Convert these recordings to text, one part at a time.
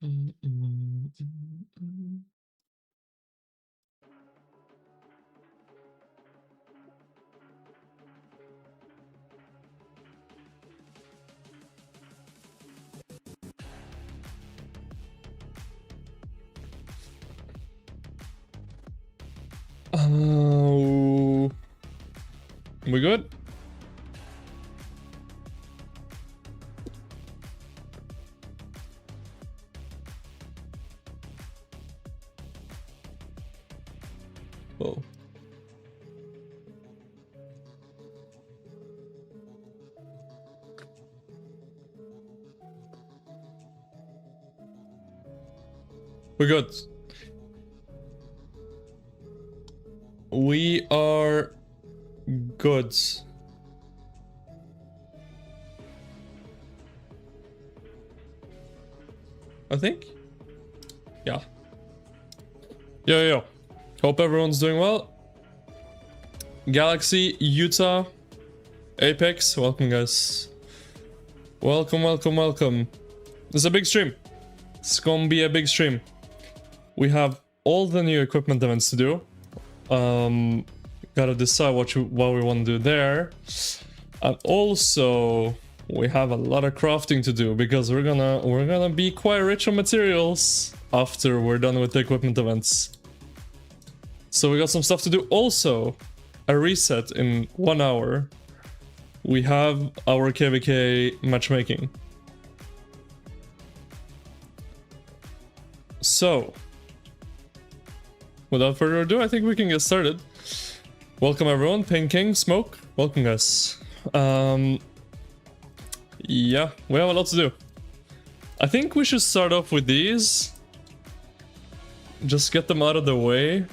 We good? Whoa. We're good. We are good. I think? Yeah. Yo. Hope everyone's doing well. Galaxy, Utah, Apex, welcome guys. Welcome. It's a big stream. It's gonna be a big stream. We have all the new equipment events to do. Gotta decide what we want to do there. And also we have a lot of crafting to do because we're gonna be quite rich on materials after we're done with the equipment events. So we got some stuff to do. Also, a reset in 1 hour. We have our KvK matchmaking. So, without further ado, I think we can get started. Welcome everyone, Pink King, Smoke, welcome guys. Yeah, we have a lot to do. I think we should start off with these. Just get them out of the way.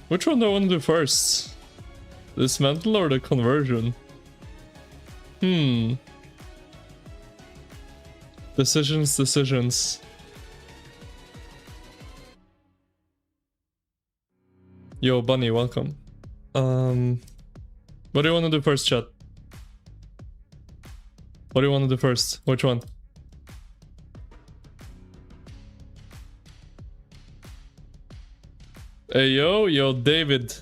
Which one do I want to do first? Dismantle or the conversion? Decisions. Yo, Bunny, welcome. What do you want to do first, chat? What do you want to do first? Which one? Hey, yo, David.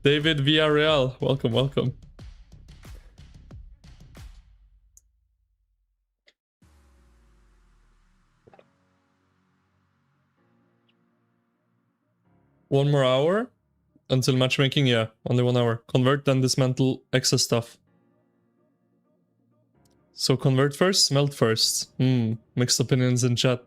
David Villarreal, welcome. One more hour until matchmaking, yeah, only 1 hour. Convert, then dismantle excess stuff. So convert first, smelt first. Mixed opinions in chat.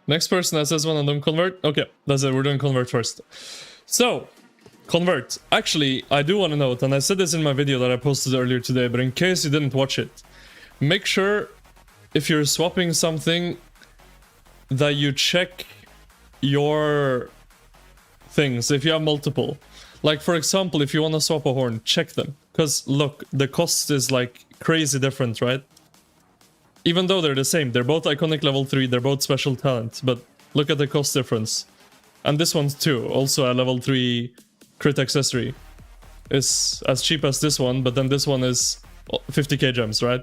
Next person that says one of them convert. Okay, that's it, we're doing convert first. So, convert. Actually, I do want to note, and I said this in my video that I posted earlier today, but in case you didn't watch it, make sure if you're swapping something that you check your things if you have multiple. Like for example, if you want to swap a horn, check them. Because look, the cost is like crazy different, right? Even though they're the same, they're both iconic level 3, they're both special talent, but look at the cost difference. And this one too, also a level 3 crit accessory. Is as cheap as this one, but then this one is 50k gems, right?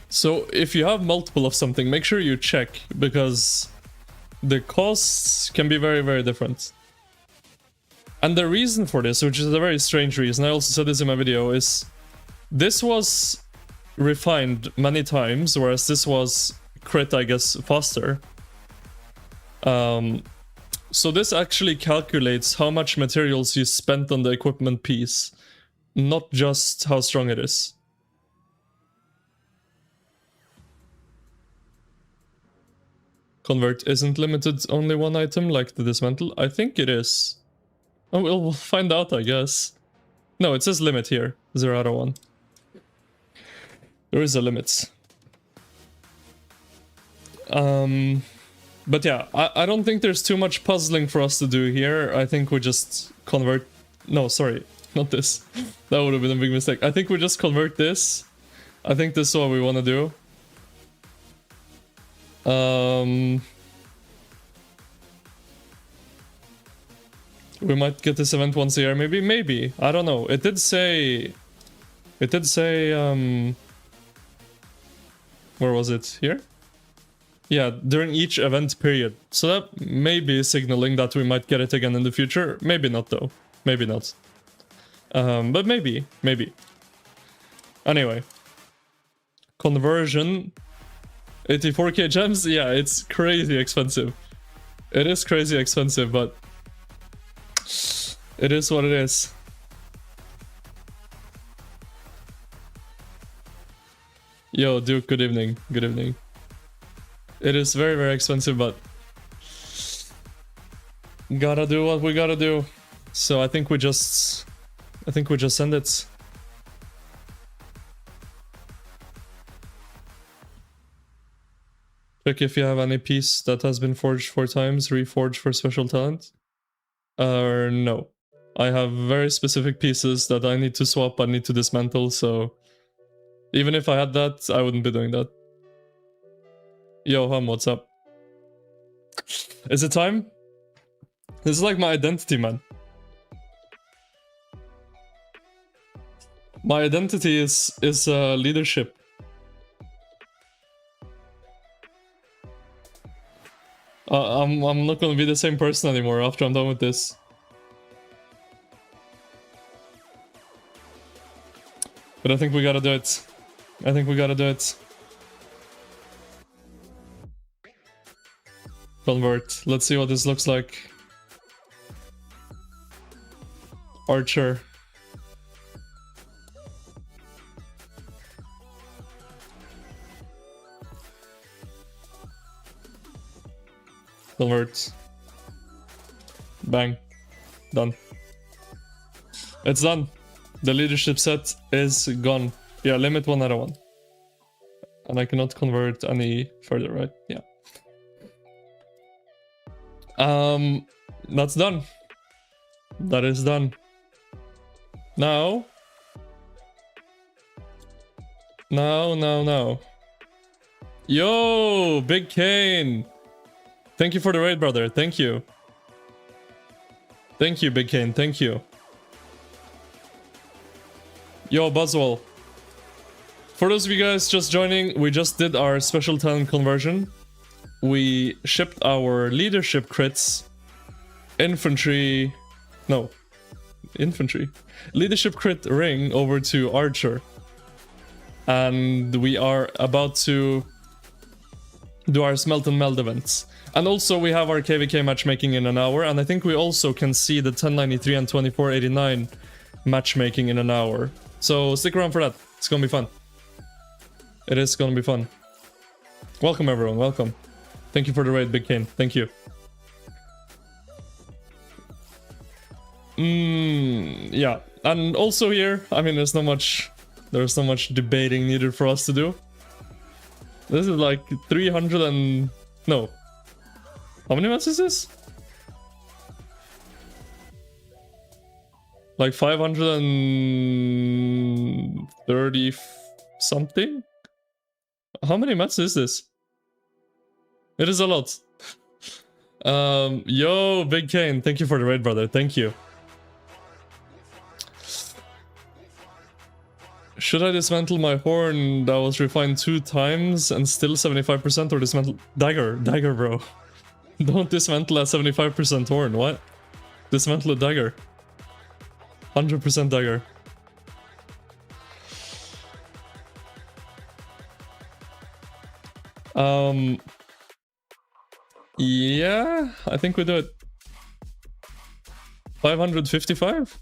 So if you have multiple of something, make sure you check, because the costs can be very, very different. And the reason for this, which is a very strange reason, I also said this in my video, is this was refined many times, whereas this was crit, I guess, faster. So this actually calculates how much materials you spent on the equipment piece, not just how strong it is. Convert isn't limited to only one item like the dismantle. I think it is. Oh, we'll find out, I guess. No, it says limit here. 0 out of 1. There is a limit. But yeah, I don't think there's too much puzzling for us to do here. I think we just convert... No, sorry, not this. That would have been a big mistake. I think we just convert this. I think this is what we want to do. We might get this event once a year, maybe. I don't know. It did say, where was it? Here? Yeah, during each event period. So that may be signaling that we might get it again in the future. Maybe not though. Maybe not. But maybe. Anyway. Conversion. 84k gems? Yeah, it's crazy expensive. It is crazy expensive, but it is what it is. Yo, Duke, good evening. Good evening. It is very, very expensive, but gotta do what we gotta do. So I think we just send it. Check if you have any piece that has been forged 4 times, reforged for special talent. No. I have very specific pieces that I need to swap, I need to dismantle, so even if I had that, I wouldn't be doing that. Yo, Hum, what's up? Is it time? This is like my identity, man. My identity is leadership. I'm not gonna be the same person anymore after I'm done with this. But I think we gotta do it. I think we gotta do it. Convert. Let's see what this looks like. Archer. Convert. Bang. Done. It's done. The leadership set is gone. Yeah, limit 1 out of 1. And I cannot convert any further, right? Yeah. That's done. That is done. Now. Yo, Big Kane. Thank you for the raid, brother. Thank you. Thank you, Big Kane. Thank you. Yo, Buzzwell. For those of you guys just joining, we just did our special talent conversion. We shipped our leadership crits, infantry, leadership crit ring over to Archer. And we are about to do our smelt and meld events. And also we have our KvK matchmaking in an hour, and I think we also can see the 1093 and 2489 matchmaking in an hour. So stick around for that. It's gonna be fun. It is gonna be fun. Welcome everyone, welcome. Thank you for the raid, Big Kane. Thank you. Yeah, and also here, I mean, there's not much debating needed for us to do. This is like 300 and... no. How many months is this? Like 530 something? How many mats is this? It is a lot. Yo, Big Kane, thank you for the raid, brother. Thank you. Should I dismantle my horn that was refined 2 times and still 75%, or dismantle... Dagger, bro. Don't dismantle a 75% horn, what? Dismantle a dagger. 100% dagger. Yeah, I think we do it. 555?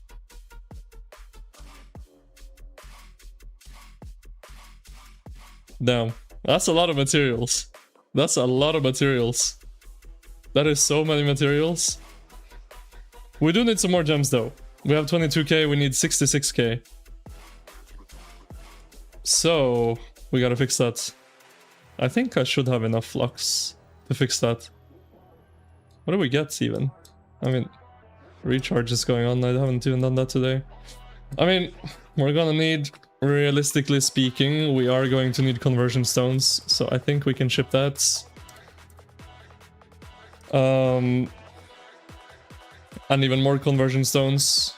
Damn, that's a lot of materials. That's a lot of materials. That is so many materials. We do need some more gems though. We have 22k, we need 66k. So, we gotta fix that. I think I should have enough flux to fix that. What do we get even? I mean, recharge is going on, I haven't even done that today. I mean, we're gonna need, realistically speaking, we are going to need conversion stones, so I think we can ship that. And even more conversion stones.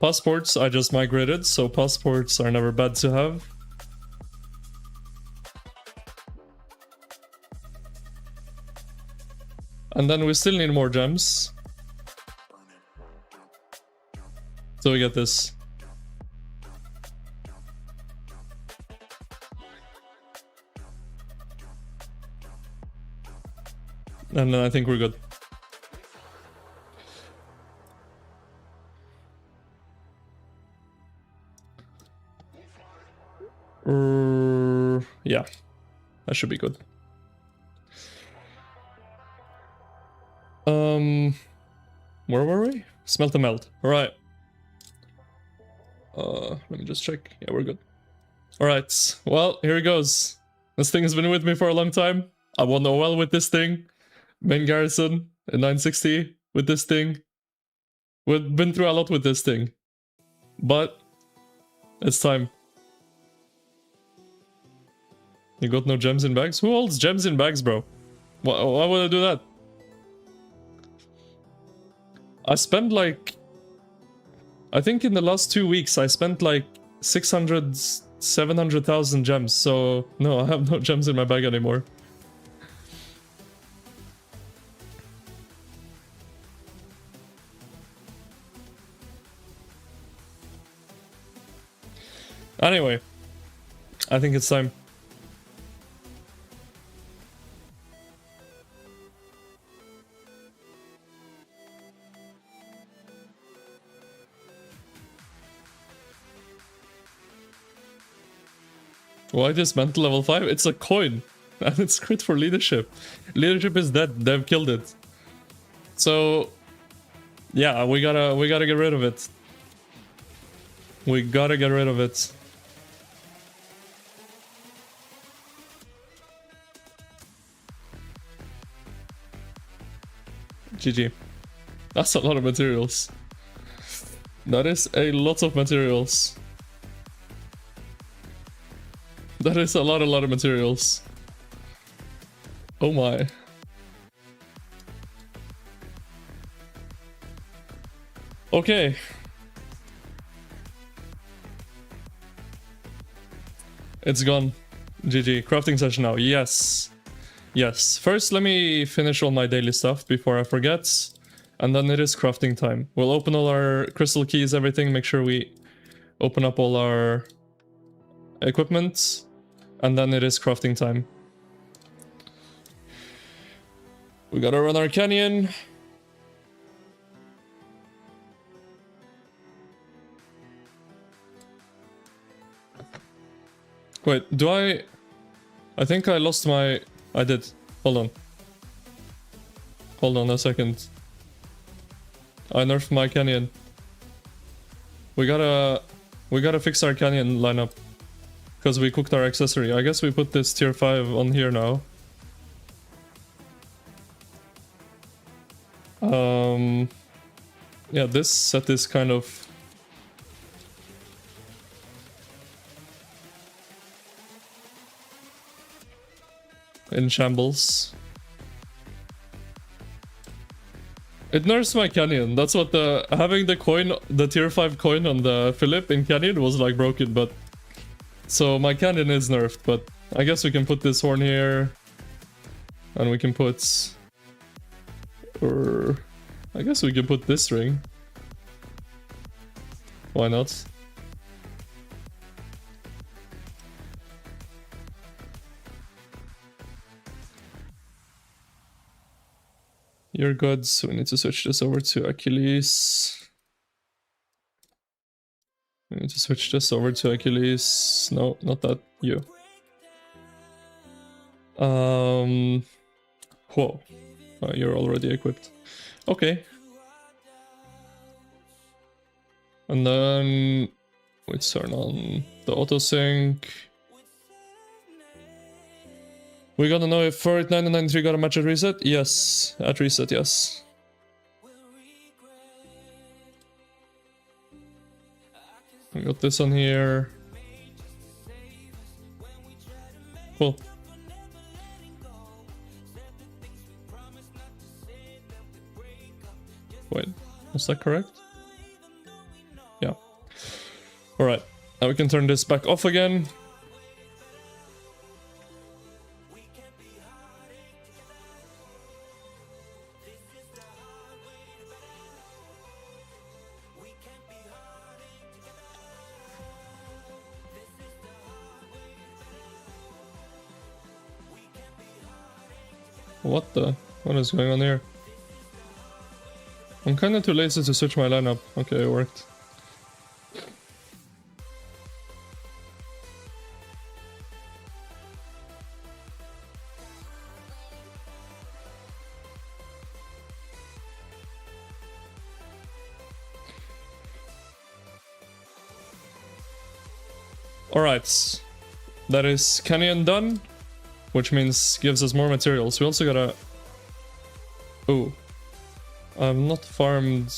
Passports I just migrated, so passports are never bad to have. And then we still need more gems. So we get this. And then I think we're good. Yeah, that should be good. Where were we? Smelt and melt. All right. Let me just check. Yeah, we're good. All right. Well, here it goes. This thing has been with me for a long time. I won OL with this thing. Main garrison in 960 with this thing. We've been through a lot with this thing. But it's time. You got no gems in bags? Who holds gems in bags, bro? Why would I do that? I spent like... I think in the last 2 weeks I spent like 600, 700,000 gems. So no, I have no gems in my bag anymore. Anyway, I think it's time. Why dismantle level 5? It's a coin. And it's crit for leadership. Leadership is dead. They've killed it. So yeah, we gotta get rid of it. We gotta get rid of it. GG. That's a lot of materials. That is a lot of materials. That is a lot of materials. Oh my. Okay. It's gone. GG. Crafting session now. Yes. Yes. First, let me finish all my daily stuff before I forget. And then it is crafting time. We'll open all our crystal keys, everything. Make sure we open up all our equipment. And then it is crafting time. We gotta run our canyon. Wait, do I think I lost my... I did. Hold on. Hold on a second. I nerfed my canyon. We gotta fix our canyon lineup. Because we cooked our accessory. I guess we put this tier 5 on here now. Yeah, this set is kind of... in shambles. It nerfs my canyon. That's what the... having the coin, the tier 5 coin on the Philip in canyon was like broken, but... So my canyon is nerfed, but I guess we can put this horn here. And we can put... Or... I guess we can put this ring. Why not? You're good, so we need to switch this over to Achilles. We need to switch this over to Achilles. No, not that. You. Whoa. Oh, you're already equipped. Okay. And then we turn on the auto sync. We gotta know if for 993 got a match at reset? Yes, at reset, yes. We got this on here. Cool. Wait, was that correct? Yeah. Alright, now we can turn this back off again. What is going on here? I'm kinda too lazy to switch my lineup. Okay, it worked. Alright, that is Canyon done, which means gives us more materials. We also gotta... Ooh. I've not farmed...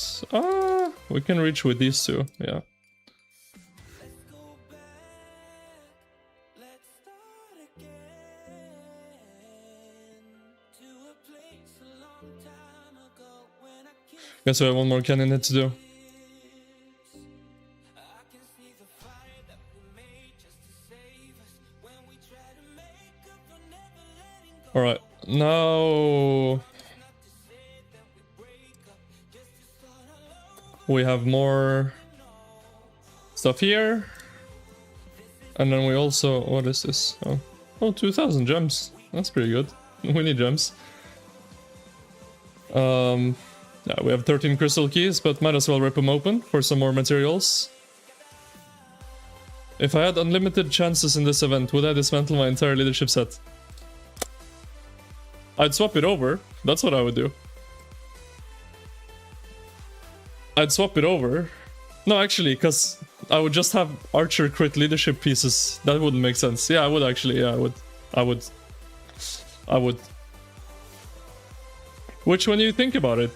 we can reach with these two, yeah. Guess we have one more canyon hit to do. Alright, now... we have more stuff here. And then we also... what is this? Oh, 2000 gems. That's pretty good. We need gems. Yeah, we have 13 crystal keys, but might as well rip them open for some more materials. If I had unlimited chances in this event, would I dismantle my entire leadership set? I'd swap it over. That's what I would do. I'd swap it over. No, actually, because I would just have archer crit leadership pieces. That wouldn't make sense. Yeah, I would actually. Yeah, I would. Which, when you think about it,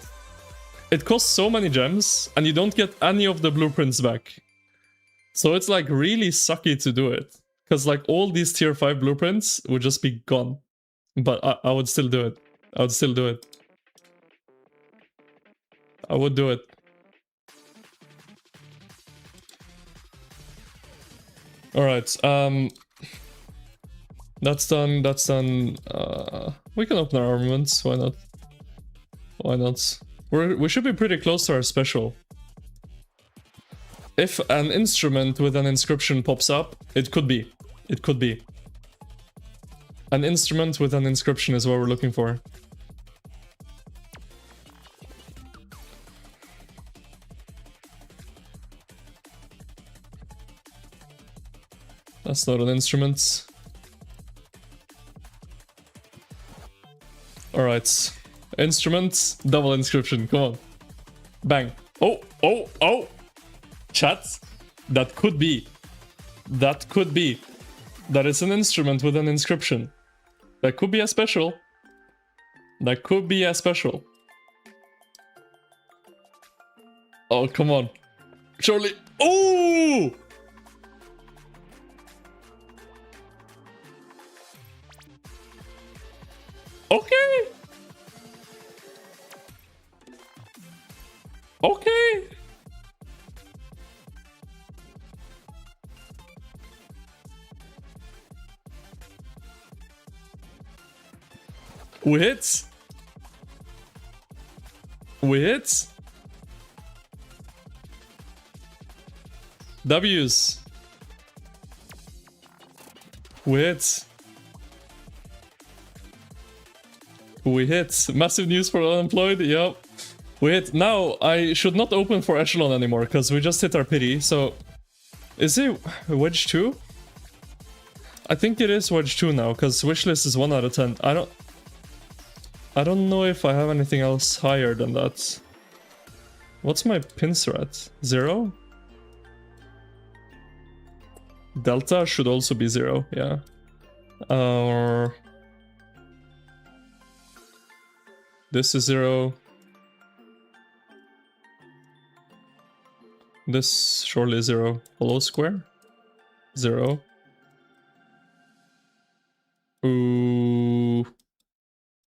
it costs so many gems, and you don't get any of the blueprints back. So it's like really sucky to do it. Because like all these tier 5 blueprints would just be gone. But I would still do it. I would still do it. I would do it. Alright, that's done, that's done. We can open our armaments, why not? Why not? We should be pretty close to our special. If an instrument with an inscription pops up, it could be. It could be. An instrument with an inscription is what we're looking for. That's not an instrument. Alright. Instrument, double inscription, come on. Bang. Oh, oh, oh! Chat, that could be. That could be. That is an instrument with an inscription. That could be a special. That could be a special. Oh, come on. Surely. Oh! Okay. Okay. We hit. We hit. W's. We hit. We hit. Massive news for unemployed. Yep. We hit. Now, I should not open for Echelon anymore, because we just hit our pity, so... Is it Wedge 2? I think it is Wedge 2 now, because wishlist is 1 out of 10. I don't know if I have anything else higher than that. What's my pincer at? 0? Delta should also be 0, yeah. This is 0. This surely is 0. Hello square? 0. Ooh.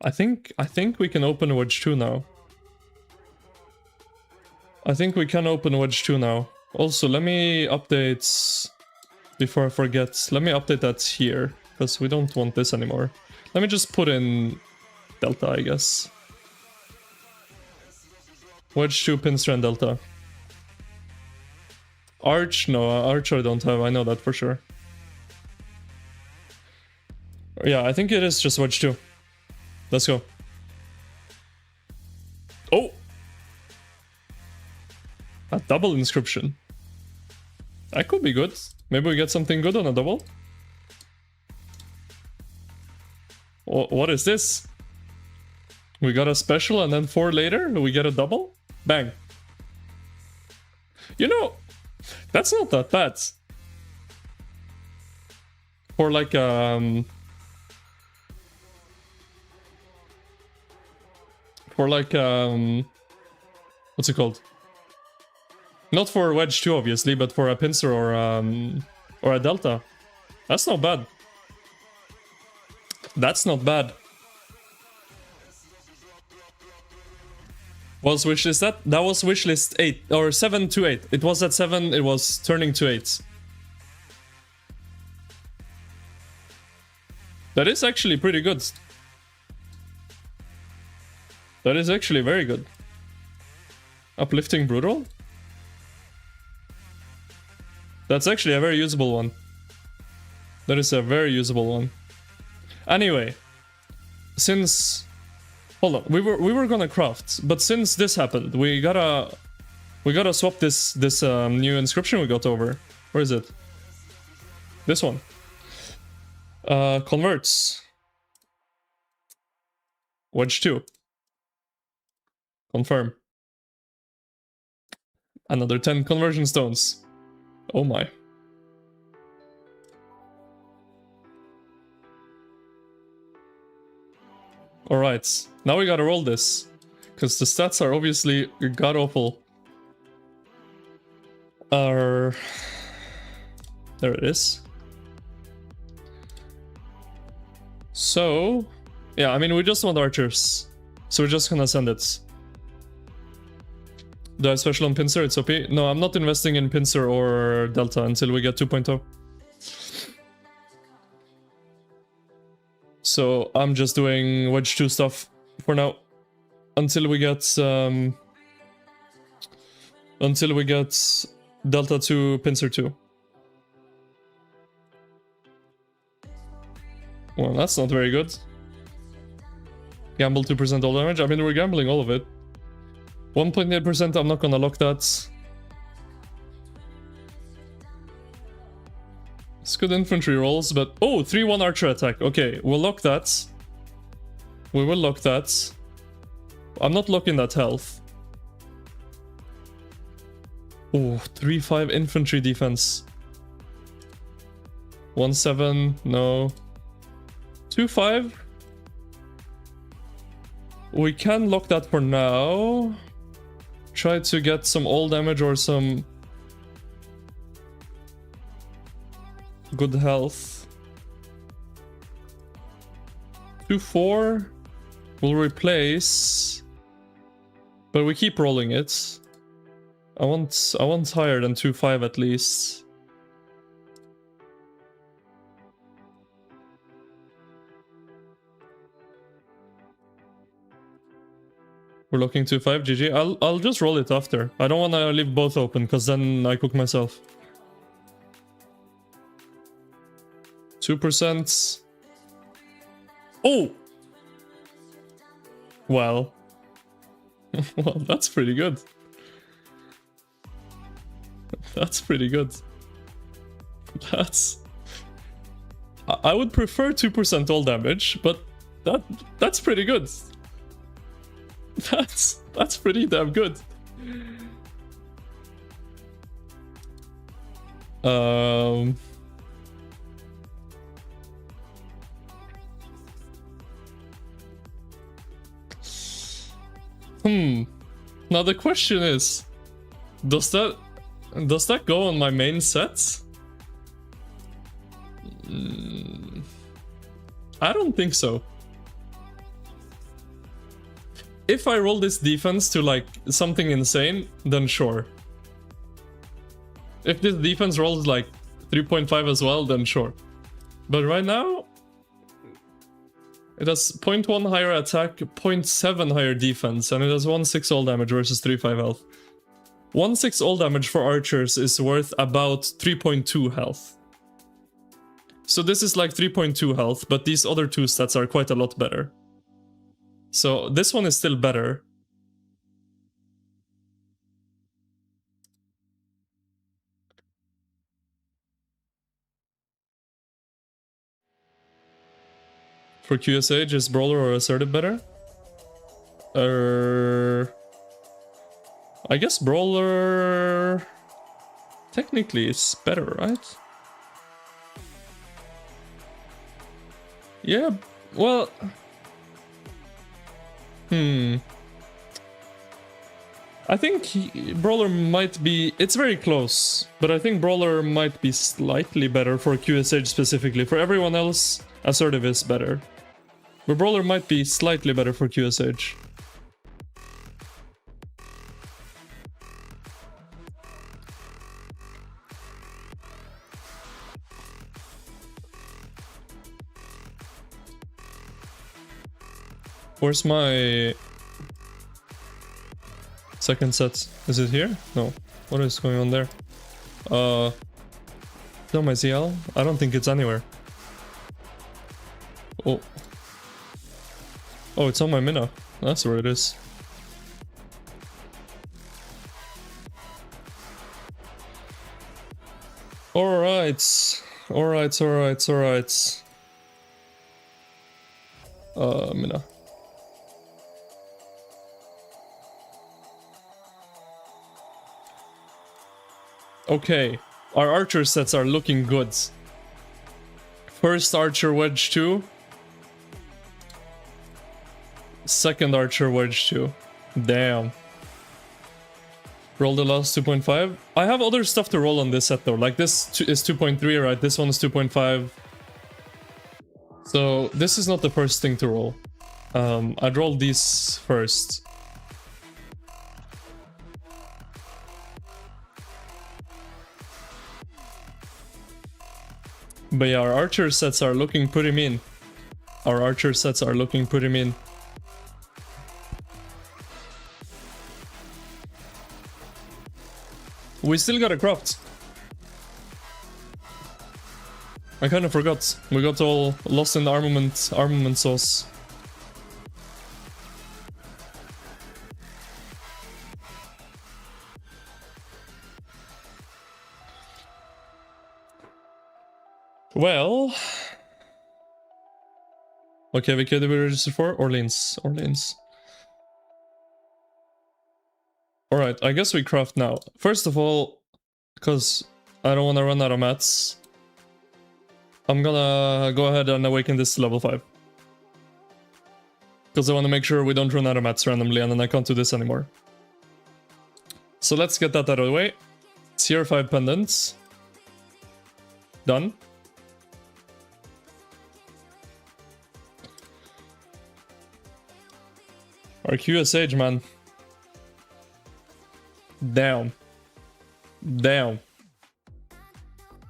I think we can open Wedge 2 now. I think we can open wedge 2 now. Also, let me update, before I forget, let me update that here, because we don't want this anymore. Let me just put in delta, I guess. Wedge 2, pincer, and delta. Arch? No, arch I don't have, I know that for sure. Yeah, I think it is just wedge 2. Let's go. Oh! A double inscription. That could be good. Maybe we get something good on a double. What is this? We got a special and then 4 later we get a double? Bang. You know, that's not that bad. For like what's it called? Not for wedge 2 obviously, but for a pincer or a delta. That's not bad. That's not bad. Was wishlist that? That was wishlist 8 or 7 to 8. It was at 7, it was turning to 8. That is actually pretty good. That is actually very good. Uplifting brutal? That's actually a very usable one. That is a very usable one. Anyway, since, hold on, we were gonna craft, but since this happened, we gotta swap this new inscription we got over. Where is it? This one. Converts. Wedge 2. Confirm. Another 10 conversion stones. Oh my. Alright, now we gotta roll this. Because the stats are obviously god-awful. There it is. So, yeah, I mean, we just want archers. So we're just gonna send it. Do I have special on pincer? It's OP. No, I'm not investing in pincer or delta until we get 2.0. So I'm just doing wedge 2 stuff for now. Until we get delta 2, pincer 2. Well, that's not very good. Gamble 2% all damage. I mean, we're gambling all of it. 1.8%, I'm not gonna lock that. It's good infantry rolls, but... Oh, 3-1 archer attack. Okay, we'll lock that. We will lock that. I'm not locking that health. Oh, 3-5 infantry defense. 1-7, no. 2-5. We can lock that for now. Try to get some all damage or some good health. 2-4 will replace, but we keep rolling it. I want higher than 2-5 at least. We're looking 2-5, GG. I'll just roll it after. I don't want to leave both open, because then I cook myself. 2%. Oh! Well. Well, that's pretty good. That's pretty good. I would prefer 2% all damage, but that's pretty good. That's pretty damn good. Now the question is, does that go on my main set? I don't think so. if I roll this defense to like something insane, then sure. If this defense rolls like 3.5 as well, then sure. But right now, it has 0.1 higher attack, 0.7 higher defense, and it has 1/6 all damage versus 3/5 health. 1/6 all damage for archers is worth about 3.2 health. So this is like 3.2 health, but these other two stats are quite a lot better. So this one is still better. For QSH, is Brawler or Assertive better? I guess Brawler technically is better, right? Yeah, well... I think Brawler might be... It's very close, but I think Brawler might be slightly better for QSH specifically. For everyone else, Assertive is better. But Brawler might be slightly better for QSH. Where's my second set? Is it here? No. What is going on there? No, my ZL? I don't think it's anywhere. Oh. Oh, it's on my Mina. That's where it is. Alright. Alright. Mina. Okay, our archer sets are looking good. First archer wedge 2. Second archer wedge 2. Damn. Roll the last 2.5. I have other stuff to roll on this set though. Like this is 2.3, right? This one is 2.5. So this is not the first thing to roll. I'd roll these first. But yeah, our archer sets are looking pretty mean. We still got a craft. I kind of forgot. We got all lost in the armament sauce. Well, what KvK did we register for? Orleans. Alright, I guess we craft now. First of all, because I don't want to run out of mats, I'm gonna go ahead and awaken this to level 5. Because I want to make sure we don't run out of mats randomly and then I can't do this anymore. So let's get that out of the way. Tier 5 pendants. Done. Our QSH, man. Damn.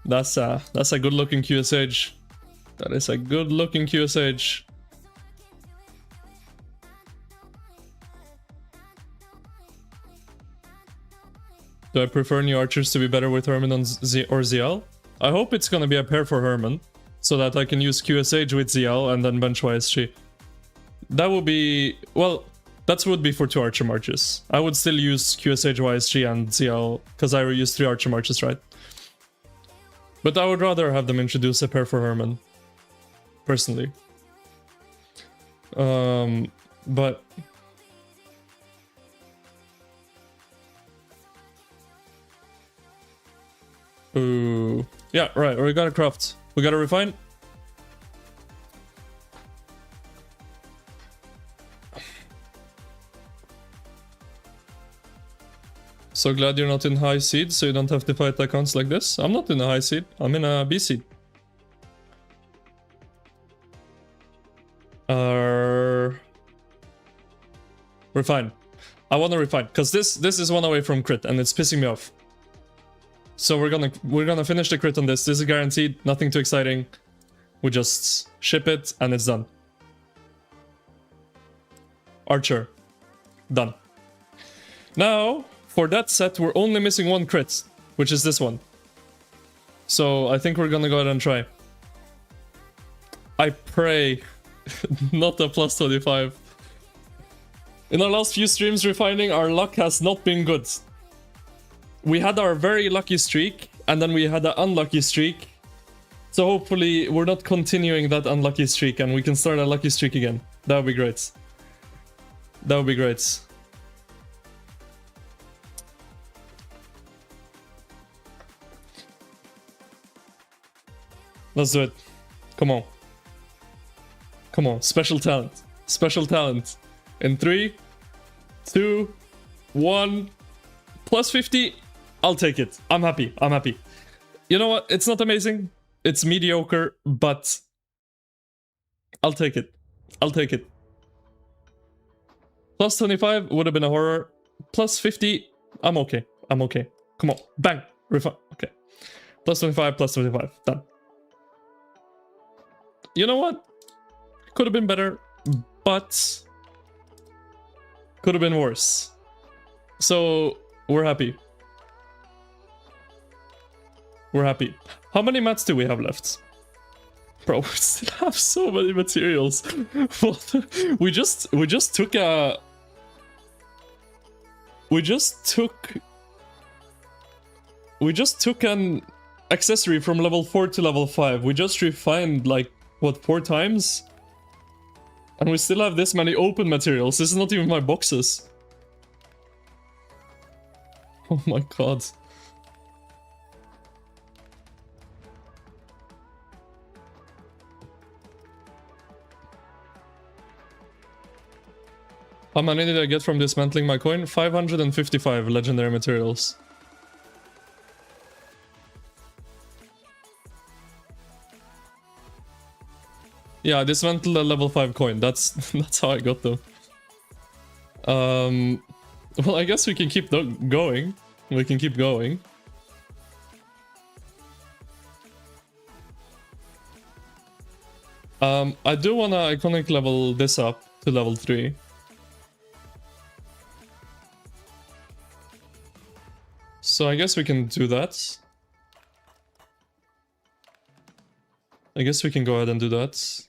That's a good looking QSH. That is a good looking QSH. Do I prefer new archers to be better with Herman or ZL? I hope it's gonna be a pair for Herman, so that I can use QSH with ZL and then bench YSG. That would be... well, that would be for 2 archer marches. I would still use QSH, YSG and ZL, because I use 3 archer marches, right? But I would rather have them introduce a pair for Herman. Personally. But... ooh. Yeah, right, we gotta craft. We gotta refine. So glad you're not in high seed, so you don't have to fight accounts like this. I'm not in a high seed, I'm in a B seed. Refine. I want to refine, because this is one away from crit, and it's pissing me off. So we're gonna finish the crit on this. This is guaranteed, nothing too exciting. We just ship it, and it's done. Archer. Done. Now, for that set, we're only missing one crit, which is this one. So I think we're gonna go ahead and try. I pray not a plus 25. In our last few streams refining, our luck has not been good. We had our very lucky streak, and then we had an unlucky streak. So hopefully we're not continuing that unlucky streak, and we can start a lucky streak again. That would be great. That would be great. Let's do it. Come on. Come on. Special talent. Special talent. In 3, 2, 1. Plus 50. I'll take it. I'm happy. I'm happy. You know what? It's not amazing. It's mediocre, but I'll take it. I'll take it. Plus 25 would have been a horror. Plus 50. I'm okay. I'm okay. Come on. Bang. Refine. Okay. Plus 25, plus 25. Done. You know what? Could have been better, but could have been worse. So we're happy. We're happy. How many mats do we have left? Bro, we still have so many materials. What? We just took a... We just took an accessory from level 4 to level 5. We just refined like, what, 4 times? And we still have this many open materials. This is not even my boxes. Oh my god. How many did I get from dismantling my coin? 555 legendary materials. Yeah, I dismantled a level 5 coin. That's how I got them. Well, I guess we can keep going. We can keep going. I do wanna iconic level this up to level 3. So I guess we can do that. I guess we can go ahead and do that.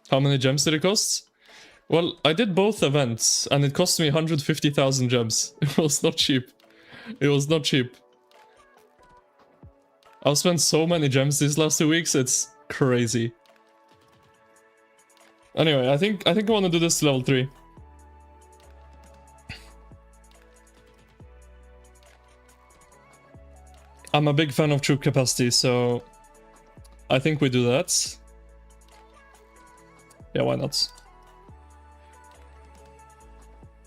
How many gems did it cost? Well, I did both events, and it cost me 150,000 gems. It was not cheap. It was not cheap. I've spent so many gems these last 2 weeks, it's crazy. Anyway, I think I want to do this to level 3. I'm a big fan of troop capacity, so I think we do that. Yeah, why not?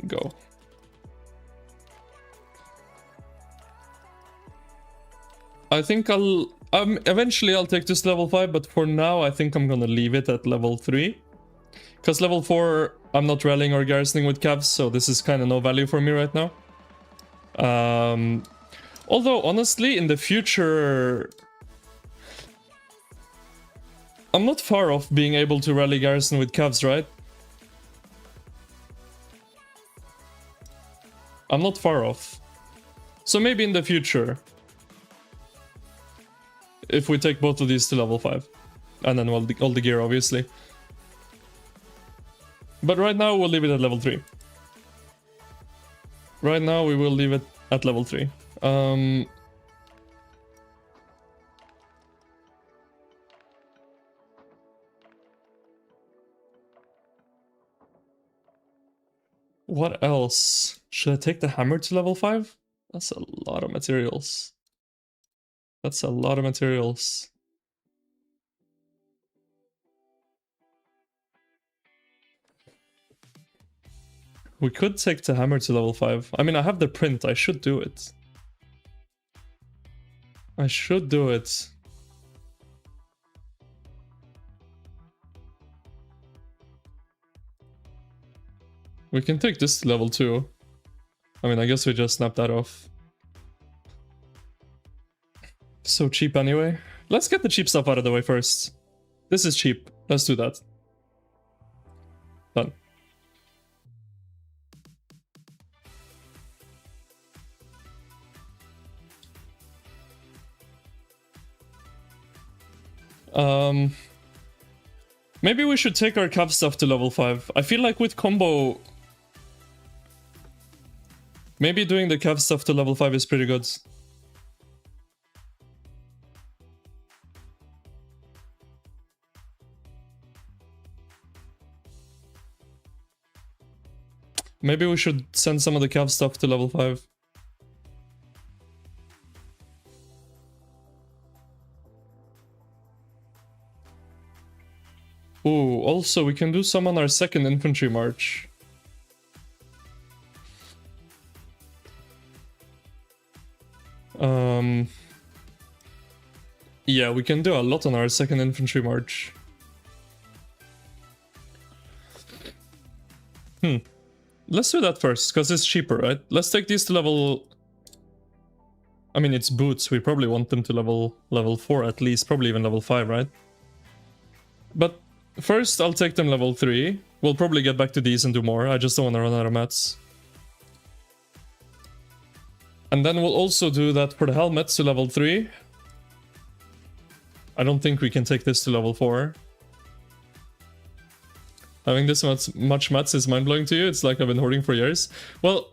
Go. I think eventually I'll take this level 5, but for now I think I'm gonna leave it at level 3. Because level 4, I'm not rallying or garrisoning with cavs, so this is kind of no value for me right now. Although, honestly, in the future... I'm not far off being able to rally garrison with cavs, right? I'm not far off. So maybe in the future. If we take both of these to level 5. And then all the gear, obviously. But right now, we'll leave it at level 3. Right now, we will leave it at level 3. What else? Should I take the hammer to level 5? That's a lot of materials. That's a lot of materials. We could take the hammer to level 5. I mean, I have the print. I should do it. I should do it. We can take this to level 2. I mean, I guess we just snap that off. So cheap anyway. Let's get the cheap stuff out of the way first. This is cheap. Let's do that. Done. Maybe we should take our cav stuff to level 5. I feel like with combo... Maybe doing the cav stuff to level 5 is pretty good. Maybe we should send some of the cav stuff to level 5. Ooh, also we can do some on our second infantry march. Yeah, we can do a lot on our second infantry march. Let's do that first, because it's cheaper, right? Let's take these to level... I mean, it's boots. We probably want them to level 4 at least, probably even level 5, right? But first, I'll take them level 3. We'll probably get back to these and do more. I just don't want to run out of mats. And then we'll also do that for the helmets to level 3. I don't think we can take this to level 4. Having this much mats is mind-blowing to you? It's like I've been hoarding for years. Well,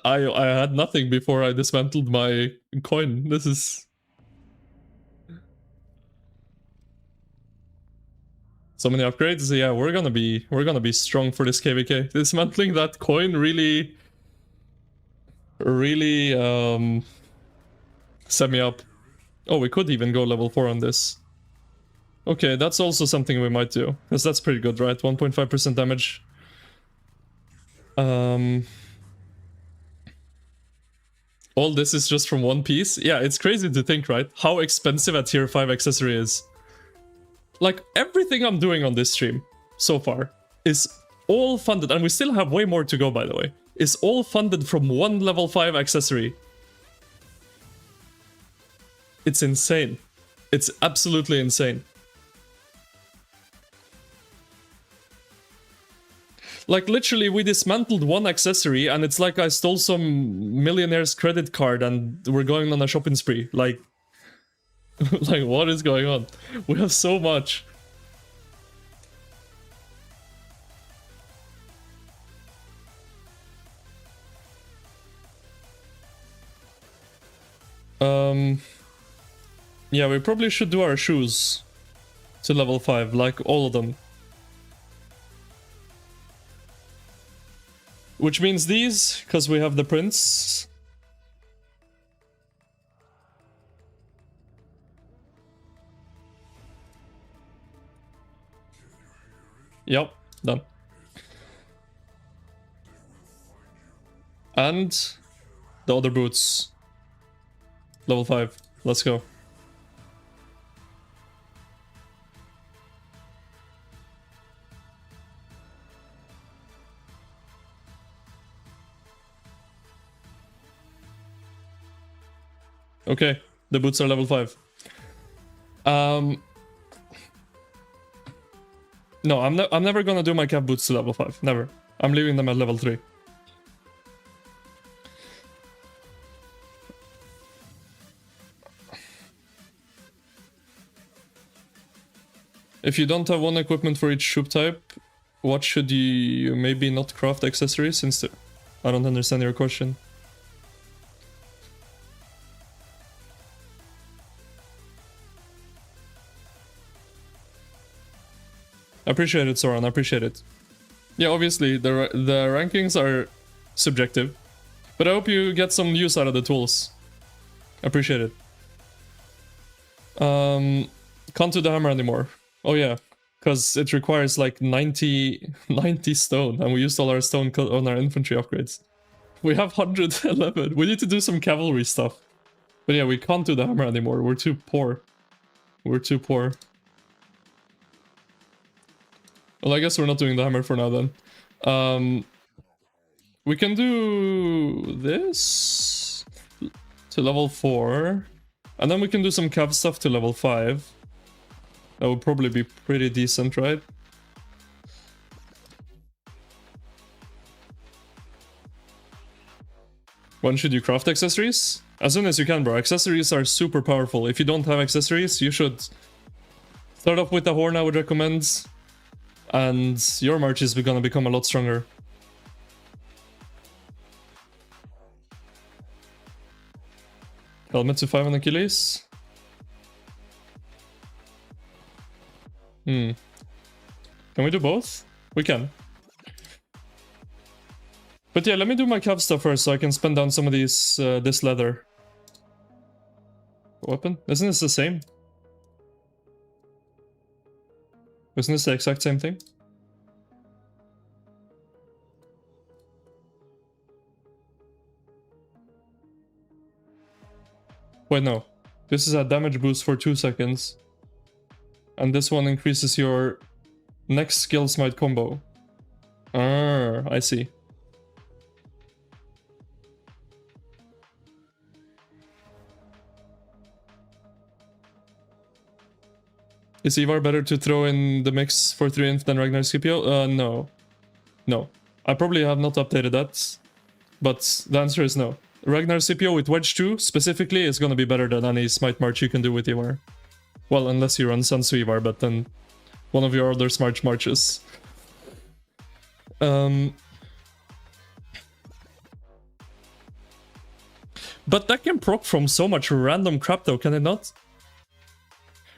I had nothing before I dismantled my coin. This is... So many upgrades. Yeah, we're gonna be strong for this KvK. Dismantling that coin really set me up. Oh, we could even go level 4 on this. Okay, that's also something we might do, because that's pretty good, right? 1.5% damage. All this is just from one piece? Yeah, it's crazy to think, right? How expensive a tier 5 accessory is. Like, everything I'm doing on this stream so far is all funded, and we still have way more to go, by the way, is all funded from one level 5 accessory. It's insane. It's absolutely insane. Like, literally, we dismantled one accessory, and it's like I stole some millionaire's credit card and we're going on a shopping spree. Like, like, what is going on? We have so much. Yeah, we probably should do our shoes to level 5, like all of them. Which means these, because we have the prints. Yep, done. And the other boots. Level 5. Let's go. Okay, the boots are level 5. No, I'm never gonna do my cap boots to level 5. Never. I'm leaving them at level 3. If you don't have one equipment for each troop type, what should you maybe not craft accessories since I don't understand your question. I appreciate it, Soran, I appreciate it. Yeah, obviously, the rankings are subjective, but I hope you get some use out of the tools. I appreciate it. Can't do the hammer anymore. Oh yeah, because it requires like 90 stone, and we used all our stone on our infantry upgrades. We have 111. We need to do some cavalry stuff. But yeah, we can't do the hammer anymore. We're too poor. We're too poor. Well, I guess we're not doing the hammer for now then. We can do this to level 4. And then we can do some cav stuff to level 5. That would probably be pretty decent, right? When should you craft accessories? As soon as you can, bro. Accessories are super powerful. If you don't have accessories, you should start off with the horn, I would recommend. And your march is gonna become a lot stronger. Helmet to 5 on Achilles. Can we do both? We can. But yeah, let me do my cav stuff first so I can spend down some of these, this leather. Weapon? Isn't this the same? Isn't this the exact same thing? Wait, no. This is a damage boost for 2 seconds. And this one increases your next skill smite combo. Ah, I see. Is Ivar better to throw in the mix for 3 than Ragnar Scipio? No. No. I probably have not updated that. But the answer is no. Ragnar Scipio with Wedge 2 specifically is gonna be better than any Smite March you can do with Ivar. Well, unless you run Sensu Ivar, but then one of your other Smart Marches. But that can proc from so much random crap though, can it not?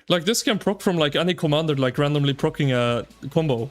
Like, this can proc from, like, any commander, like, randomly proccing a combo.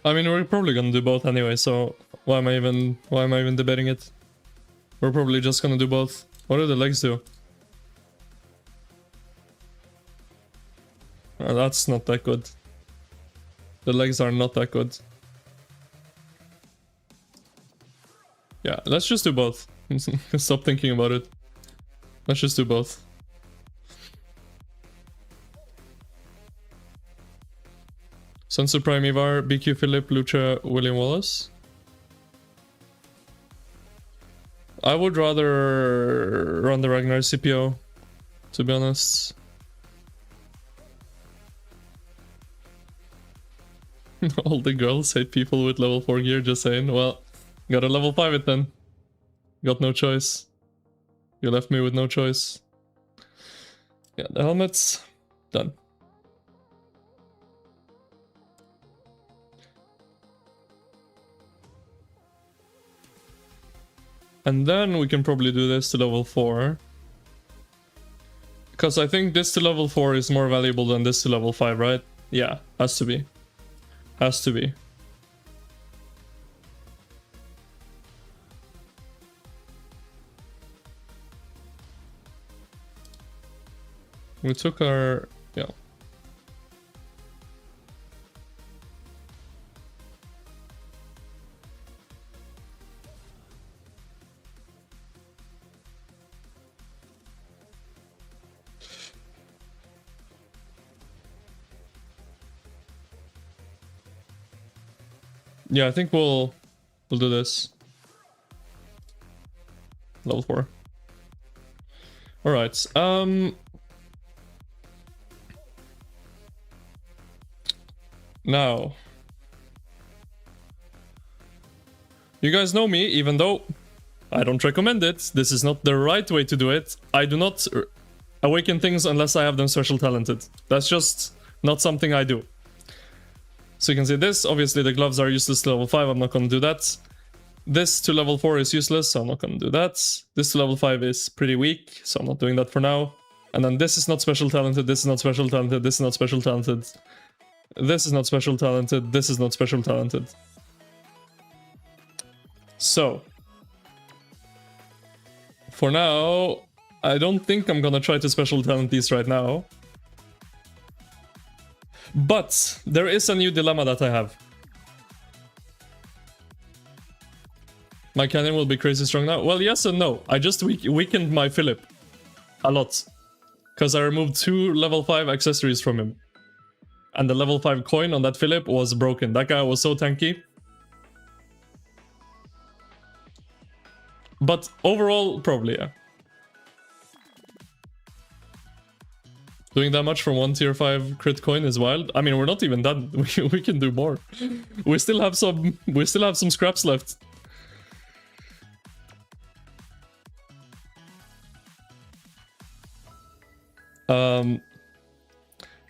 I mean, we're probably gonna do both anyway, so why am I even debating it? We're probably just gonna do both. What do the legs do? Oh, that's not that good. The legs are not that good. Yeah, let's just do both. Stop thinking about it. Let's just do both. Sensu Prime Ivar, BQ Philip, Lucha, William Wallace. I would rather run the Ragnar Scipio, to be honest. All the girls hate people with level 4 gear, just saying. Well, gotta level 5 it then. Got no choice. You left me with no choice. Yeah, the helmets, done. And then we can probably do this to level 4. Because I think this to level 4 is more valuable than this to level 5, right? Yeah, has to be. Has to be. We took our... yeah. Yeah, I think we'll We'll do this. Level 4. Alright, now, you guys know me, even though I don't recommend it. This is not the right way to do it. I do not awaken things unless I have them special talented. That's just not something I do. So you can see this. Obviously, the gloves are useless to level 5. I'm not going to do that. This to level 4 is useless, so I'm not going to do that. This to level 5 is pretty weak, so I'm not doing that for now. And then this is not special talented, this is not special talented, this is not special talented. This is not special talented, this is not special talented. So, for now, I don't think I'm gonna try to special talent these right now. But there is a new dilemma that I have. My cannon will be crazy strong now? Well, yes and no. I just weakened my Philip a lot. Because I removed 2 level 5 accessories from him. And the level 5 coin on that Philip was broken. That guy was so tanky. But overall, probably, yeah. Doing that much from 1 tier 5 crit coin is wild. I mean, we're not even done. We can do more. We still have some scraps left.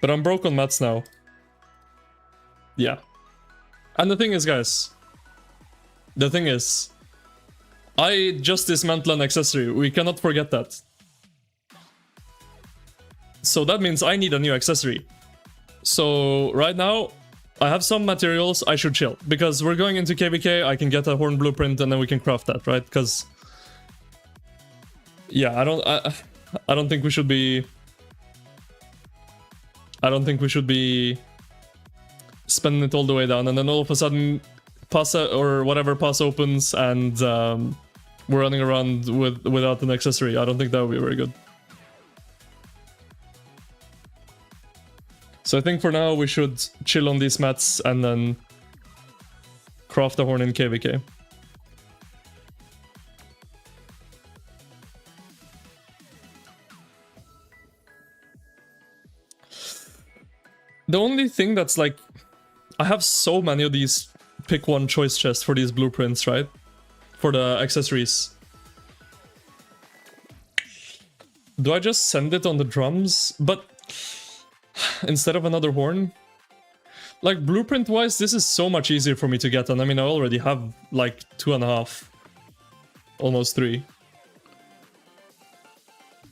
But I'm broke on mats now. Yeah. And the thing is, guys. The thing is, I just dismantled an accessory. We cannot forget that. So that means I need a new accessory. So right now, I have some materials. I should chill. Because we're going into KvK, I can get a horn blueprint and then we can craft that, right? Because... yeah, I don't think we should be... I don't think we should be spending it all the way down, and then all of a sudden, pass or whatever pass opens, and we're running around without an accessory. I don't think that would be very good. So I think for now we should chill on these mats and then craft the horn in KvK. The only thing that's like, I have so many of these pick one choice chests for these blueprints, right? For the accessories. Do I just send it on the drums? But instead of another horn? Like blueprint wise, this is so much easier for me to get. And I mean, I already have like 2.5. Almost 3.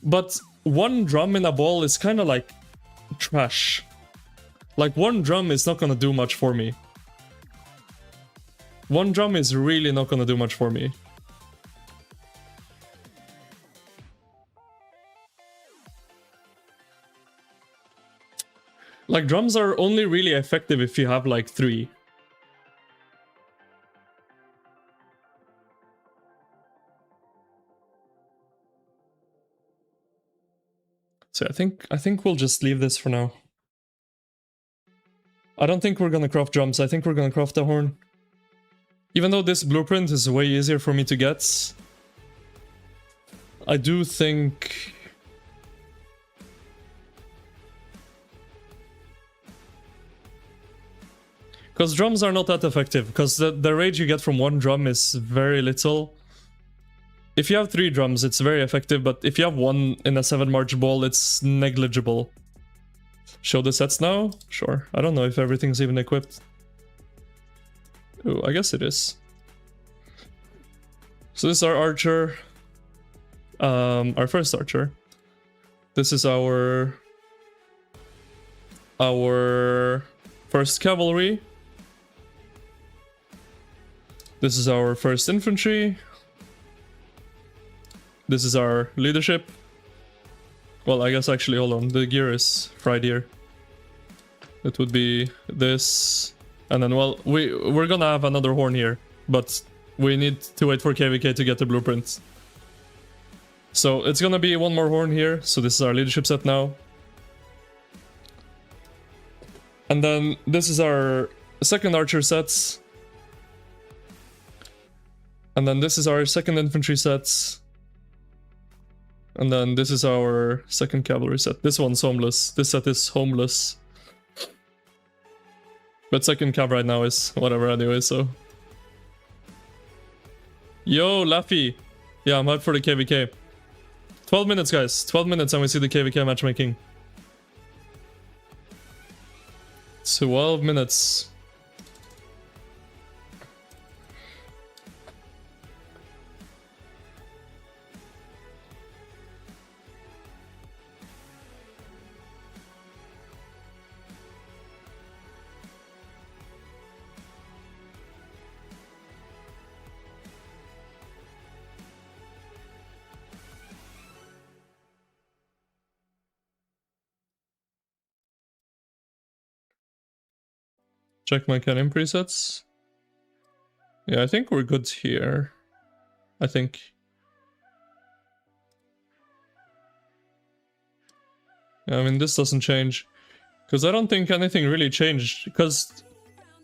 But 1 drum in a ball is kind of like trash. Like, 1 drum is not gonna do much for me. 1 drum is really not gonna do much for me. Like, drums are only really effective if you have, like, 3. So I think we'll just leave this for now. I don't think we're gonna craft drums, I think we're gonna craft a horn. Even though this blueprint is way easier for me to get, I do think... because drums are not that effective, because the rage you get from 1 drum is very little. If you have 3 drums, it's very effective, but if you have 1 in a 7 March ball, it's negligible. Show the sets now? Sure. I don't know if everything's even equipped. Ooh, I guess it is. So this is our archer. Our first archer. This is our first cavalry. This is our first infantry. This is our leadership. Well, I guess actually, hold on, the gear is fried here. It would be this, and then, well, we're gonna have another horn here, but we need to wait for KvK to get the blueprints. So it's gonna be 1 more horn here, so this is our leadership set now. And then this is our second archer set. And then this is our second infantry set. And then this is our second cavalry set. This one's homeless. This set is homeless. But second cav right now is whatever anyway, so. Yo, Laffy. Yeah, I'm hyped for the KvK. 12 minutes, guys. 12 minutes and we see the KvK matchmaking. 12 minutes. Check my cannon presets. Yeah, I think we're good here. I think. Yeah, I mean, this doesn't change. Because I don't think anything really changed. Because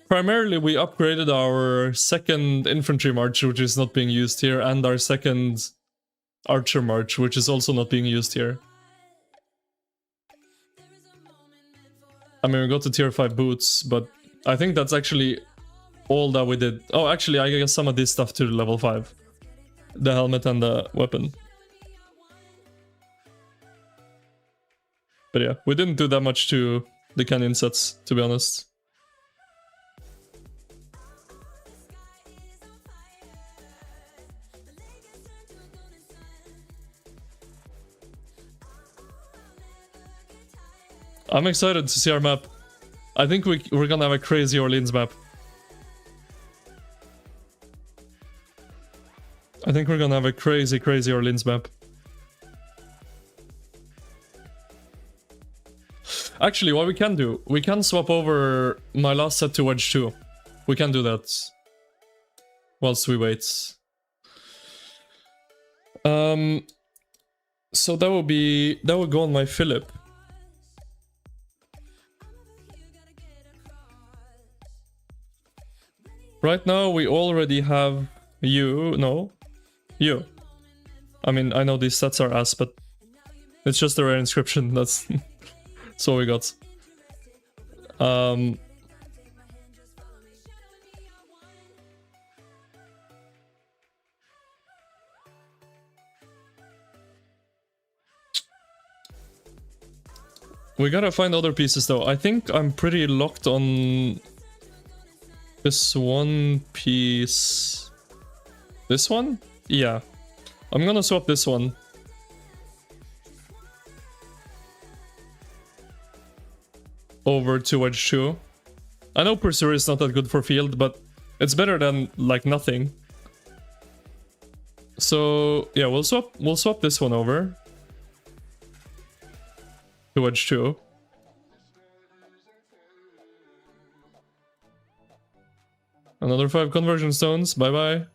primarily we upgraded our second infantry march, which is not being used here, and our second archer march, which is also not being used here. I mean, we got to tier 5 boots, but I think that's actually all that we did. Oh, actually, I guess some of this stuff to level 5. The helmet and the weapon. But yeah, we didn't do that much to the cannon sets, to be honest. I'm excited to see our map. I think we're gonna have a crazy Orleans map. I think we're gonna have a crazy Orleans map. Actually, what we can do, we can swap over my last set to Wedge 2. We can do that. Whilst we wait. So that would go on my Philip. Right now we already have you. I mean, I know these sets are ass, but it's just a rare inscription. That's all we got. We gotta find other pieces though. I think I'm pretty locked on this one piece. This one? Yeah. I'm gonna swap this one. Over to Wedge 2. I know Pursuer is not that good for field, but it's better than like nothing. So yeah, we'll swap this one over to Wedge 2. Another 5 conversion stones. Bye bye.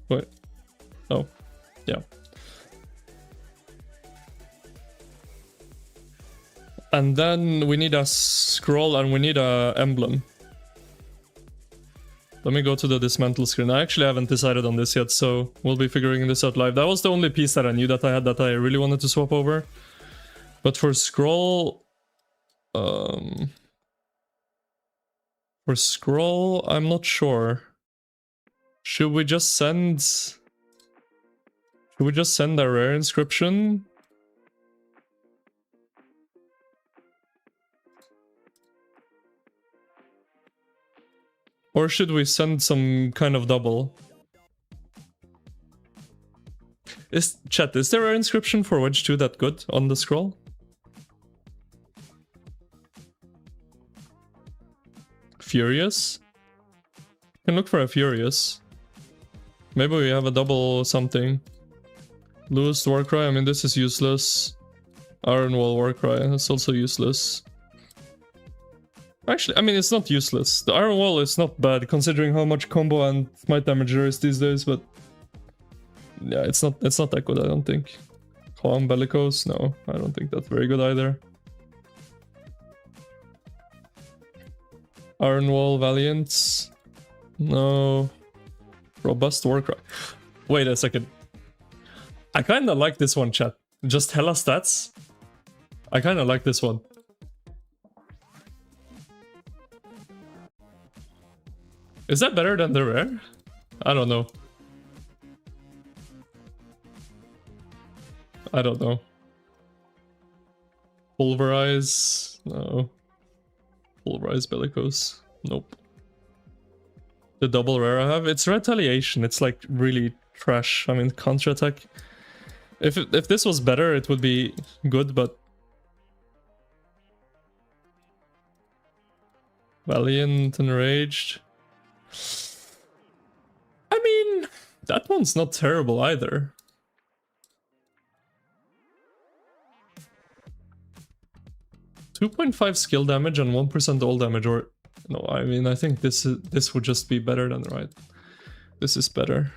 Wait. Oh, yeah. And then we need a scroll and we need a emblem. Let me go to the dismantle screen. I actually haven't decided on this yet, so we'll be figuring this out live. That was the only piece that I knew that I had that I really wanted to swap over. But for scroll... for scroll, I'm not sure. Should we just send... Should we just send a rare inscription? Or should we send some kind of double? Chat, is there an inscription for Wedge 2 that good on the scroll? Furious? You can look for a Furious. Maybe we have a double something. Lewis Warcry, I mean this is useless. Iron Wall Warcry, that's also useless. Actually, I mean, it's not useless. The Iron Wall is not bad considering how much combo and smite damage there is these days, but yeah, it's not that good, I don't think. Calm Bellicose? No, I don't think that's very good either. Iron Wall Valiant? No. Robust Warcry. Wait a second. I kinda like this one, chat. Just hella stats. I kinda like this one. Is that better than the rare? I don't know. I don't know. Pulverize? No. Pulverize Bellicose? Nope. The double rare I have? It's Retaliation. It's like really trash. I mean, counter-attack. If this was better, it would be good, but... Valiant, Enraged... I mean, that one's not terrible either. .5 skill damage and 1% all damage, or no, I mean, I think this would just be better than right. This is better.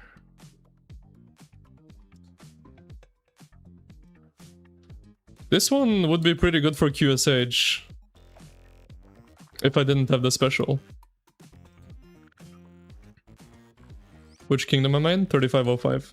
This one would be pretty good for QSH if I didn't have the special. Which kingdom am I in? 3505.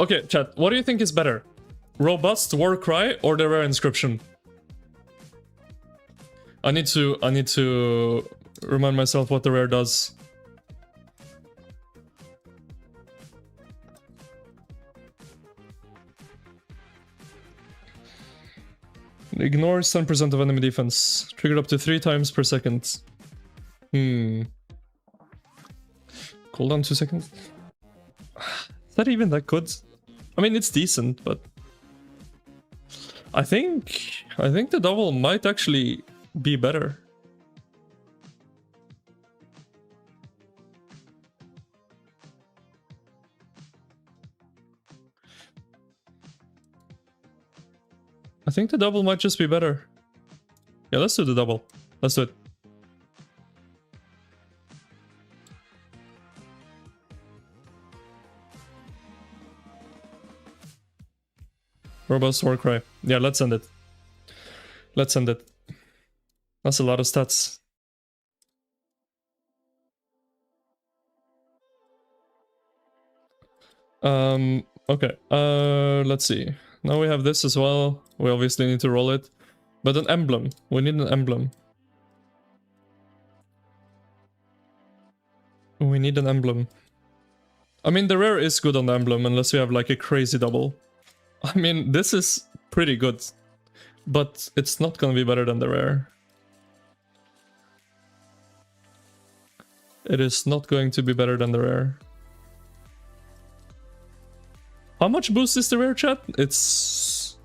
Okay, chat. What do you think is better? Robust Warcry or the rare inscription? I need to remind myself what the rare does. Ignores 10% of enemy defense. Triggered up to 3 times per second. Cooldown 2 seconds. Is that even that good? I mean, it's decent, but I think the double might actually be better. I think the double might just be better. Yeah, let's do the double. Let's do it. Robust Warcry. Yeah, let's send it. Let's send it. That's a lot of stats. Okay. Let's see. Now we have this as well. We obviously need to roll it. But an emblem. We need an emblem. We need an emblem. I mean, the rare is good on the emblem unless we have like a crazy double. I mean, this is pretty good. But it's not gonna be better than the rare. It is not going to be better than the rare. How much boost is the rare, chat? It's...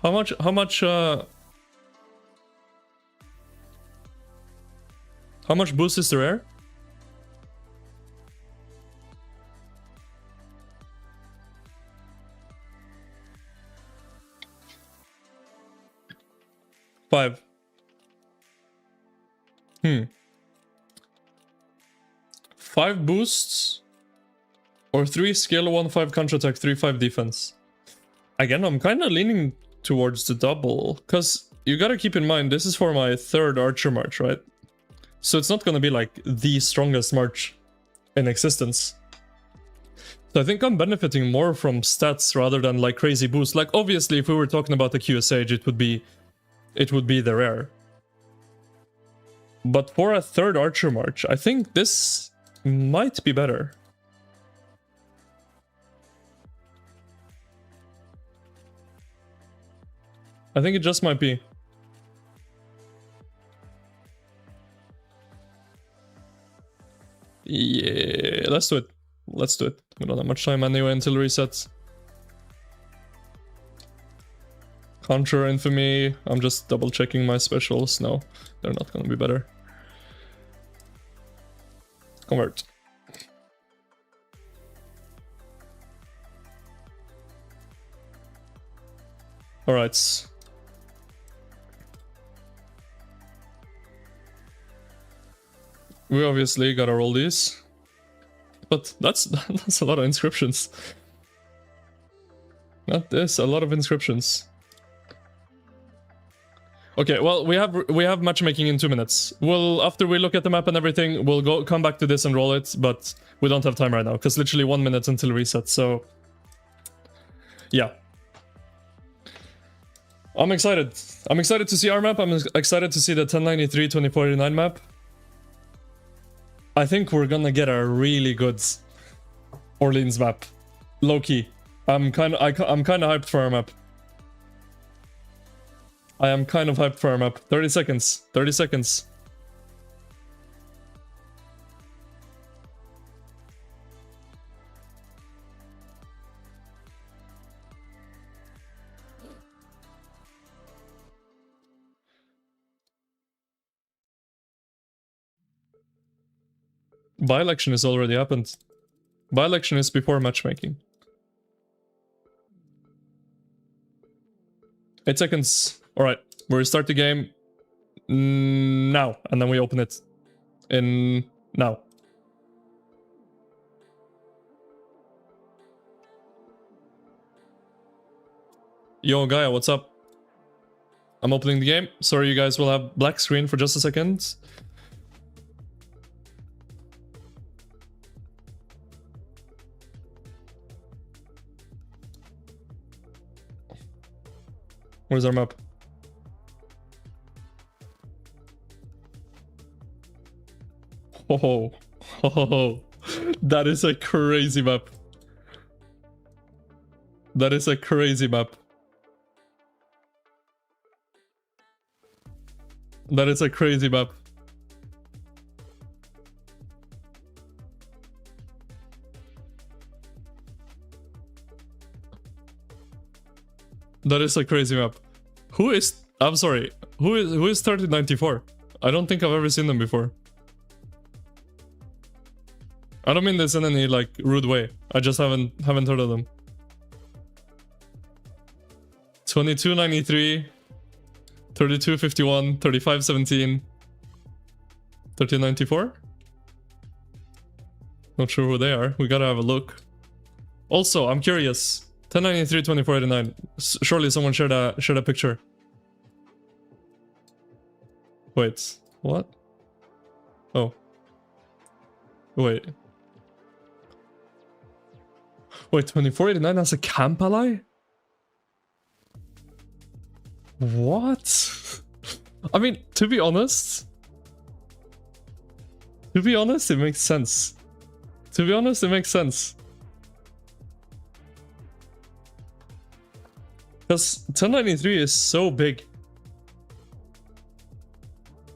How much boost is the rare? Five. 5 boosts or 3 skill, 1-5 counterattack, 3-5 defense. Again, I'm kind of leaning towards the double, because you gotta keep in mind this is for my 3rd archer march, right? So it's not gonna be like the strongest march in existence. So I think I'm benefiting more from stats rather than like crazy boosts. Like obviously if we were talking about the QSH, it would be the rare. But for a 3rd archer march, I think this might be better. I think it just might be. Yeah, let's do it. let's do it. We don't have much time anyway until resets. Conjure Infamy. I'm just double checking my specials. No, they're not gonna be better. Convert. Alright. We obviously gotta roll these. But that's a lot of inscriptions. That is a lot of inscriptions. Okay, well, we have matchmaking in 2 minutes. We'll, after we look at the map and everything, we'll come back to this and roll it, but we don't have time right now, because literally 1 minute until reset, so... Yeah. I'm excited. I'm excited to see our map, I'm excited to see the 1093-2489 map. I think we're gonna get a really good Orleans map. Low-key. I'm kind of hyped for our map. I am kind of hyped for our map. 30 seconds. 30 seconds. By-election has already happened. By-election is before matchmaking. 8 seconds. Alright, we'll start the game now, and then we open it in now. Yo, Gaia, what's up? I'm opening the game. Sorry, you guys will have black screen for just a second. Where's our map? Oh, oh, that is a crazy map. That is a crazy map. That is a crazy map. That is a crazy map. Who is... I'm sorry. Who is 1394? I don't think I've ever seen them before. I don't mean this in any, like, rude way. I just haven't heard of them. 2293, 3251, 3517, 1394? Not sure who they are. We gotta have a look. Also, I'm curious. 1093, 2489. Surely someone shared a picture. Wait, what? Oh. Wait. Wait, 2489 has a camp ally? What? I mean, to be honest, it makes sense. To be honest, it makes sense. Because 1093 is so big.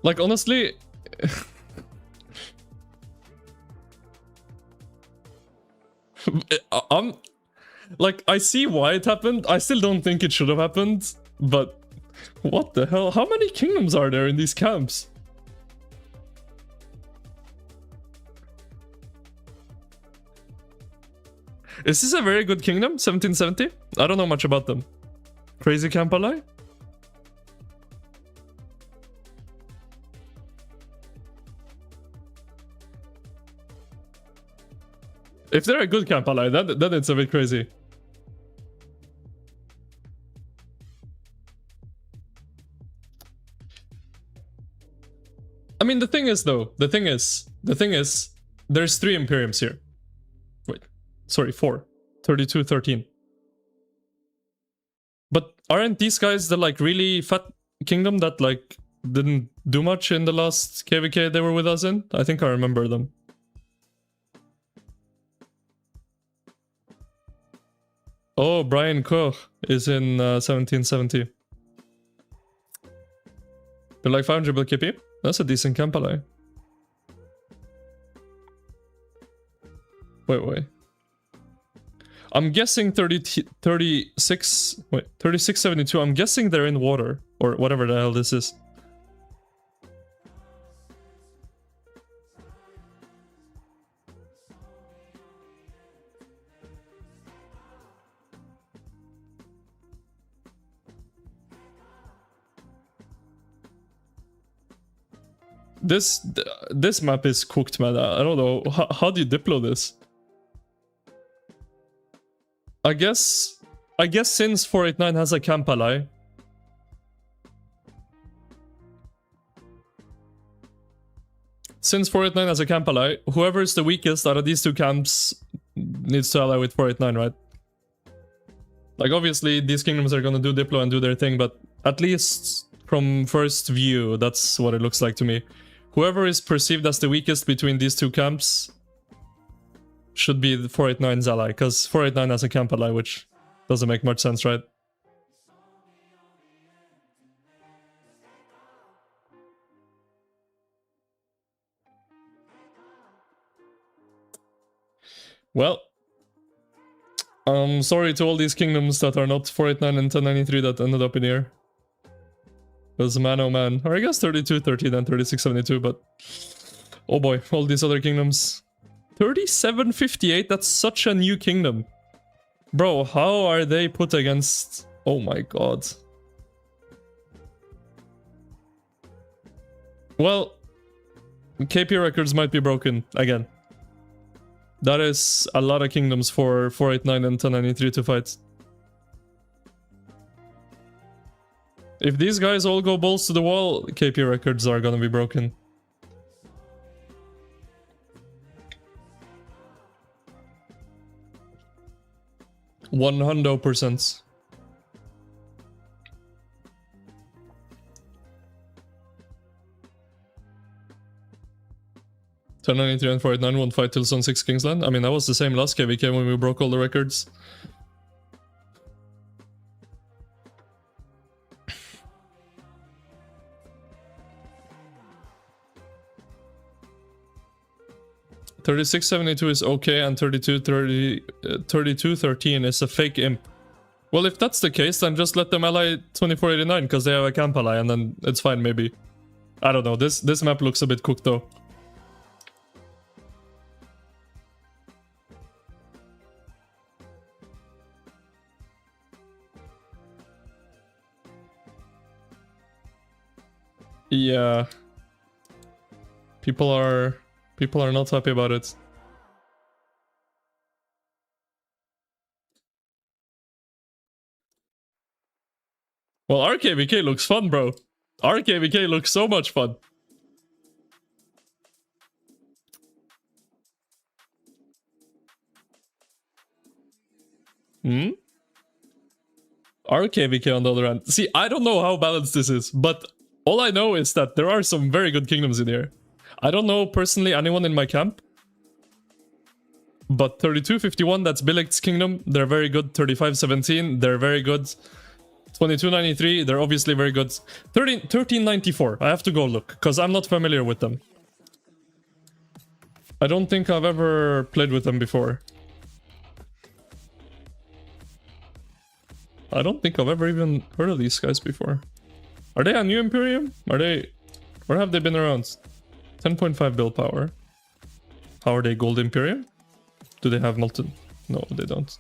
Like, honestly... Like, I see why it happened. I still don't think it should have happened. But, what the hell? How many kingdoms are there in these camps? Is this a very good kingdom? 1770? I don't know much about them. Crazy camp ally? If they're a good camp ally, then it's a bit crazy. I mean, the thing is, there's 3 Imperiums here. Wait, sorry, 4. 32, 13. But aren't these guys the, like, really fat kingdom that, like, didn't do much in the last KvK they were with us in? I think I remember them. Oh, Brian Koch is in 1770. They're like 500 Wait. I'm guessing 3672. I'm guessing they're in water. Or whatever the hell this is. This map is cooked, man. I don't know. How do you diplo this? I guess since 489 has a camp ally. Since 489 has a camp ally, whoever is the weakest out of these two camps needs to ally with 489, right? Like, obviously, these kingdoms are gonna do diplo and do their thing, but at least from first view, that's what it looks like to me. Whoever is perceived as the weakest between these two camps should be the 489's ally, because 489 has a camp ally, which doesn't make much sense, right? Well, sorry to all these kingdoms that are not 489 and 1093 that ended up in here. Because man, oh man. Or I guess 3213 and 3672, but... oh boy, all these other kingdoms. 3758, that's such a new kingdom. Bro, how are they put against... oh my god. Well, KP records might be broken again. That is a lot of kingdoms for 489 and 1093 to fight. If these guys all go balls to the wall, KP records are gonna be broken. $100%. $1093 and 489 won't fight till Zone 6 Kingsland. I mean, that was the same last KvK when we broke all the records. $3672 is okay, and 3213 is a fake imp. Well, if that's the case, then just let them ally 2489, because they have a camp ally, and then it's fine, maybe. I don't know, this map looks a bit cooked, though. Yeah. People are not happy about it. Well, our KvK looks fun, bro. Our KvK looks so much fun. Our KvK on the other hand. See, I don't know how balanced this is, but all I know is that there are some very good kingdoms in here. I don't know personally anyone in my camp. But 3251, that's Bilec's kingdom. They're very good. 3517, they're very good. 2293, they're obviously very good. 1394, I have to go look, because I'm not familiar with them. I don't think I've ever played with them before. I don't think I've ever even heard of these guys before. Are they a new Imperium? Are they... or have they been around? 10.5 build power. How are they Gold Imperium? Do they have multiple... no, they don't.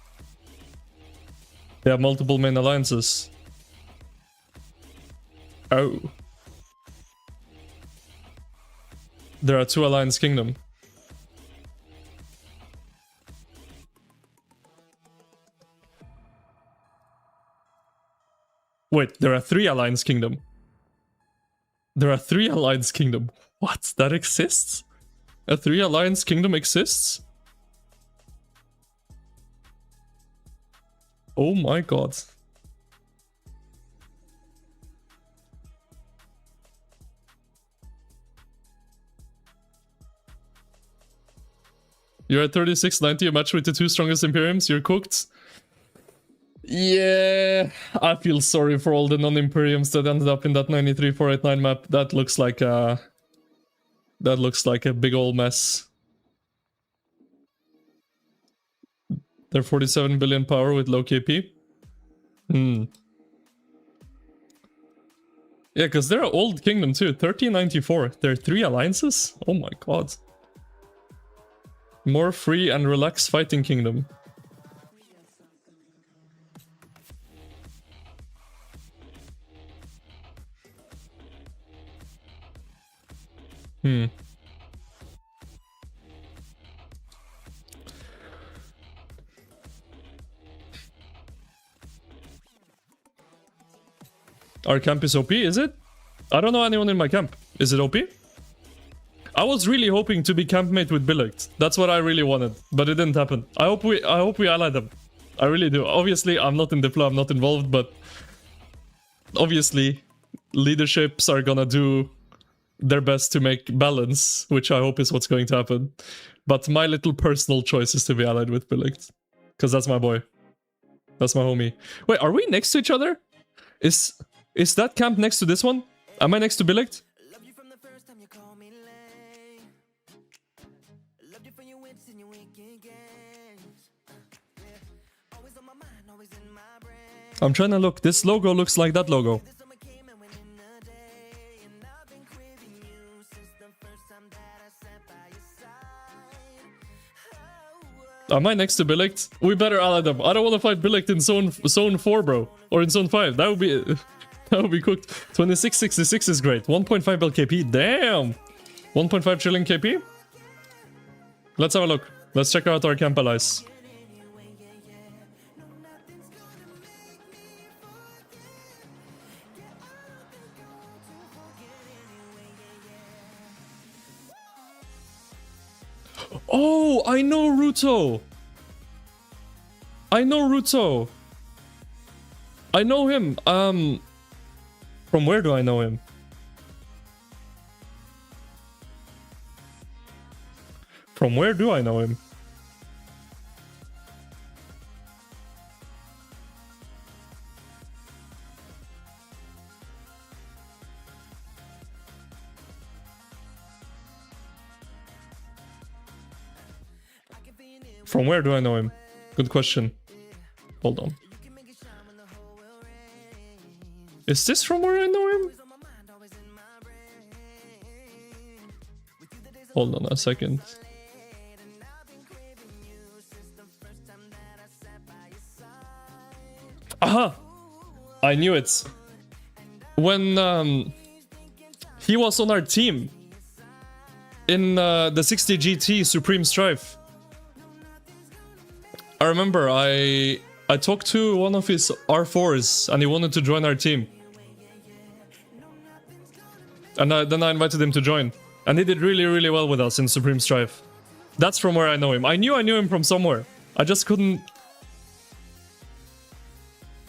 They have multiple main alliances. Oh. There are 2 alliance kingdom. Wait, there are 3 alliance kingdom. There are 3 alliance kingdom. What? That exists? A 3 alliance kingdom exists? Oh my god. You're at 3690, a match with the 2 strongest Imperiums, you're cooked. Yeah, I feel sorry for all the non-Imperiums that ended up in that 93-489 map. That looks like a big old mess. They're 47 billion power with low KP. Hmm. Yeah, because they're an old kingdom too. 1394. They're 3 alliances? Oh my god. More free and relaxed fighting kingdom. Hmm. Our camp is OP, is it? I don't know anyone in my camp. Is it OP? I was really hoping to be campmate with Billict. That's what I really wanted, but it didn't happen. I hope we ally them. I really do. Obviously, I'm not in Diplo, I'm not involved, but obviously, leaderships are gonna do their best to make balance, which I hope is what's going to happen. But my little personal choice is to be allied with Billict, because that's my boy. That's my homie. Wait, are we next to each other? Is that camp next to this one? Am I next to Billict? I'm trying to look. This logo looks like that logo. Am I next to Billict? We better ally them. I don't want to fight Billict in zone 4, bro. Or in zone 5. That would be... that would be cooked. 2666 is great. 1.5 bill KP. Damn! 1.5 trillion KP? Let's have a look. Let's check out our camp allies. Oh, I know Ruto. I know Ruto. I know him. From where do I know him? From where do I know him? From where do I know him? Good question. Hold on. Is this from where I know him? Hold on a second. Aha! I knew it. When he was on our team in the 60 GT Supreme Strife. I remember I talked to one of his R4s and he wanted to join our team. And then I invited him to join. And he did really, really well with us in Supreme Strife. That's from where I know him. I knew him from somewhere. I just couldn't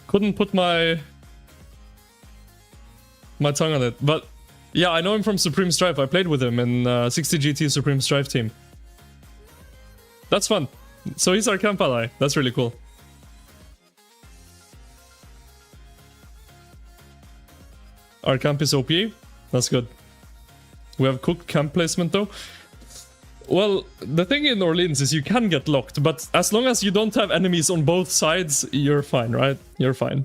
put my tongue on it. But yeah, I know him from Supreme Strife. I played with him in 60 GT Supreme Strife team. That's fun. So he's our camp ally. That's really cool. Our camp is OP. That's good. We have cooked camp placement though. Well, the thing in Orleans is you can get locked, but as long as you don't have enemies on both sides, you're fine, right? You're fine.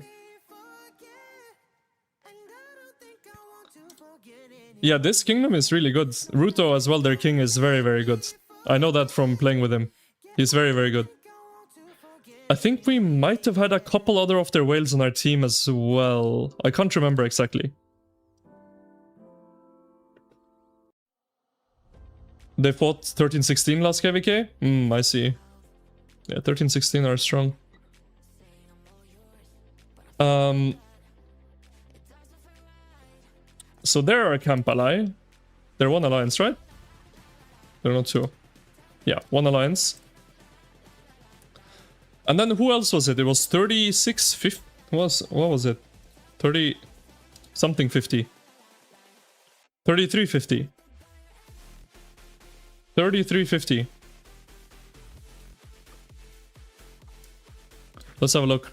Yeah, this kingdom is really good. Ruto as well, their king, is very, very good. I know that from playing with him. He's very, very good. I think we might have had a couple other of their whales on our team as well. I can't remember exactly. They fought 1316 last KvK? I see. Yeah, 1316 are strong. So they're our camp ally. They're one alliance, right? They're not two. Yeah, one alliance. And then who else was it? It was 3650. What was it? 30 something 50. 3350. 3350. Let's have a look.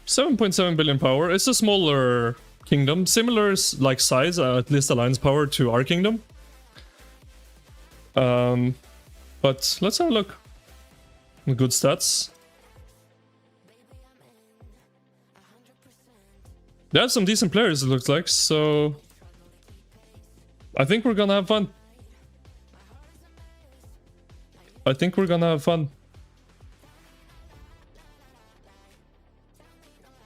$7.7 billion power. It's a smaller kingdom. Similar like size, at least alliance power to our kingdom. But let's have a look. Good stats. They have some decent players, it looks like, so I think we're gonna have fun. I think we're gonna have fun.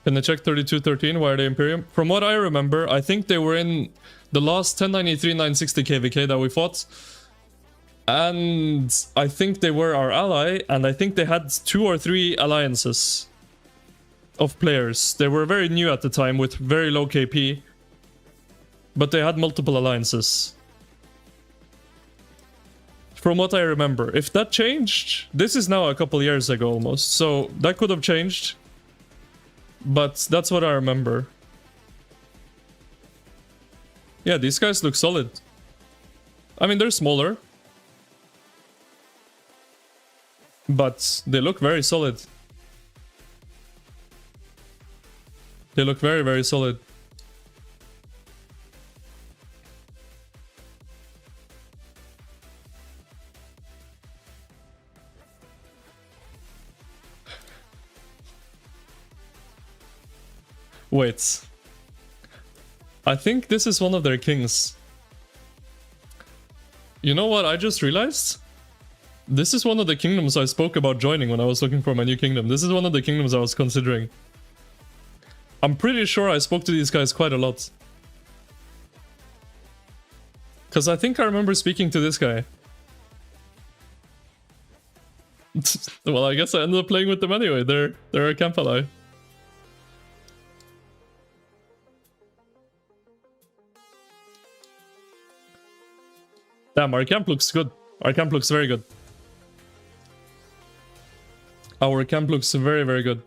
Can I check 3213? Why are they Imperium? From what I remember, I think they were in the last 1093-960 KvK that we fought. And I think they were our ally, and I think they had 2 or 3 alliances of players. They were very new at the time with very low KP, but they had multiple alliances. From what I remember. If that changed, this is now a couple years ago almost, so that could have changed. But that's what I remember. Yeah, these guys look solid. I mean, they're smaller, but they look very solid. They look very, very solid. Wait. I think this is one of their kings. You know what I just realized? This is one of the kingdoms I spoke about joining when I was looking for my new kingdom. This is one of the kingdoms I was considering. I'm pretty sure I spoke to these guys quite a lot. Because I think I remember speaking to this guy. Well, I guess I ended up playing with them anyway. They're a camp ally. Damn, our camp looks good. Our camp looks very good. Our camp looks very, very good.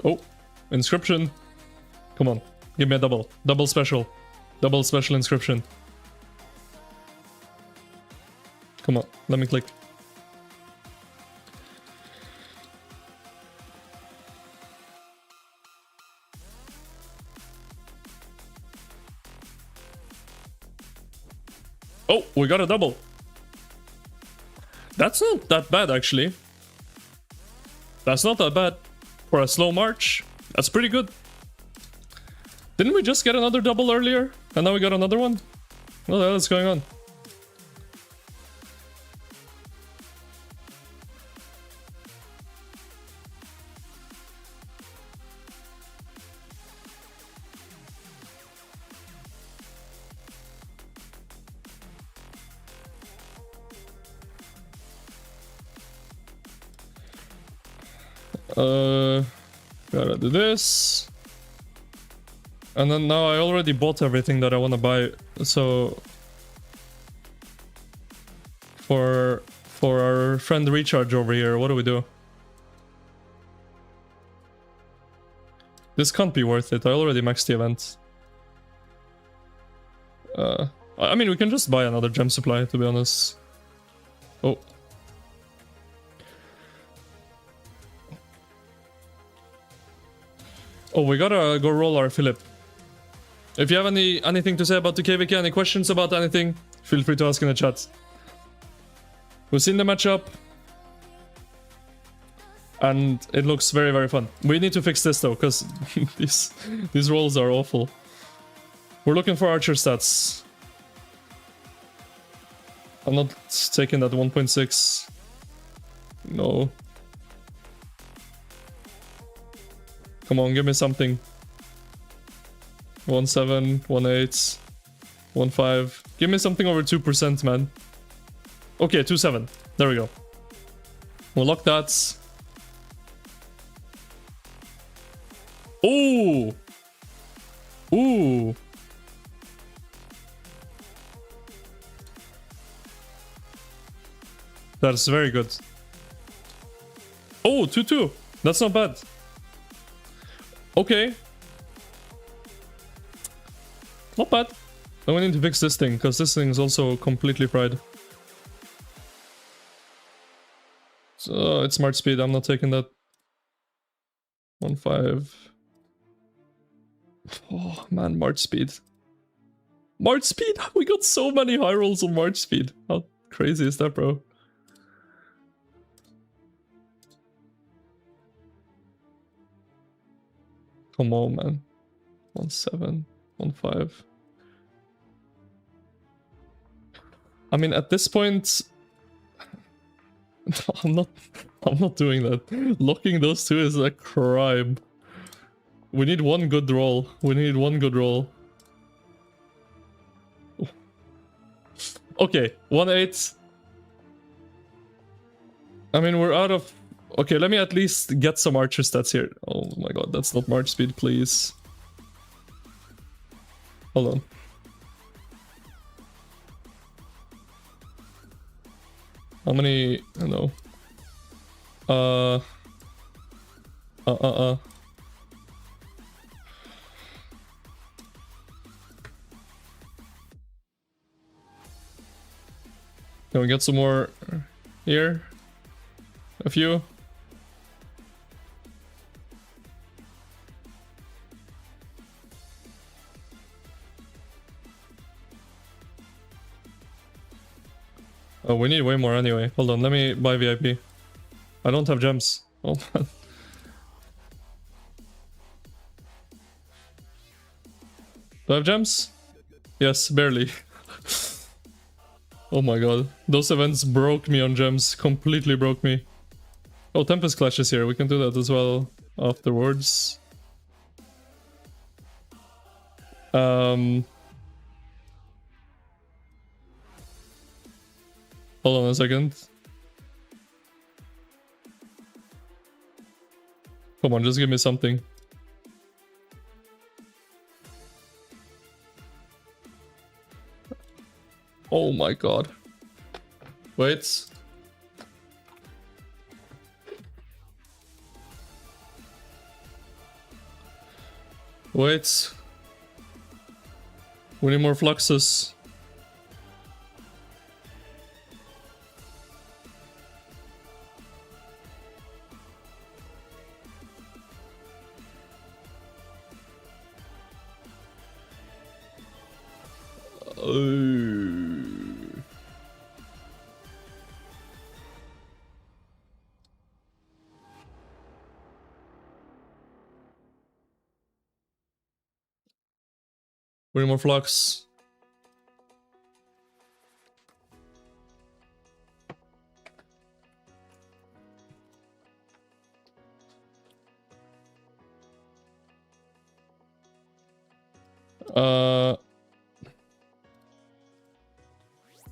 Oh, inscription. Come on, give me a double. Double special. Double special inscription. Come on, let me click. Oh, we got a double. That's not that bad, actually. That's not that bad. For a slow march, that's pretty good. Didn't we just get another double earlier? And now we got another one? What the hell is going on? Gotta do this. And then now I already bought everything that I want to buy, so for our friend Recharge over here, what do we do? This can't be worth it. I already maxed the event. I mean, we can just buy another gem supply, to be honest. Oh. Oh, we gotta go roll our Philip. If you have anything to say about the KvK, any questions about anything, feel free to ask in the chat. We've seen the matchup, and it looks very, very fun. We need to fix this though, because these rolls are awful. We're looking for archer stats. I'm not taking that 1.6. No. Come on, give me something. 1.7, 1.8, 1.5. Give me something over 2%, man. Okay, 2.7. There we go. We'll lock that. Ooh! Ooh! That's very good. Oh, 2-2. That's not bad. Okay. Not bad. Then we need to fix this thing, because this thing is also completely fried. So it's smart speed, I'm not taking that. 1.5. Oh man, March speed. March speed! We got so many high rolls on March speed. How crazy is that, bro? Come on, man. 1.7, 1.5. I mean, at this point, I'm not doing that. Locking those two is a crime. We need one good roll. We need one good roll. Okay, 1.8. I mean, we're out of... Okay, let me at least get some archer stats here. Oh my god, that's not March speed, please. Hold on. How many... I don't know. Can we get some more here? A few? Oh, we need way more anyway. Hold on, let me buy VIP. I don't have gems. Oh man. Do I have gems? Yes, barely. Oh my god. Those events broke me on gems. Completely broke me. Oh, Tempest Clash is here. We can do that as well afterwards. Hold on a second. Come on, just give me something. Oh my god. Wait. Wait. We need more fluxes. We need more flux.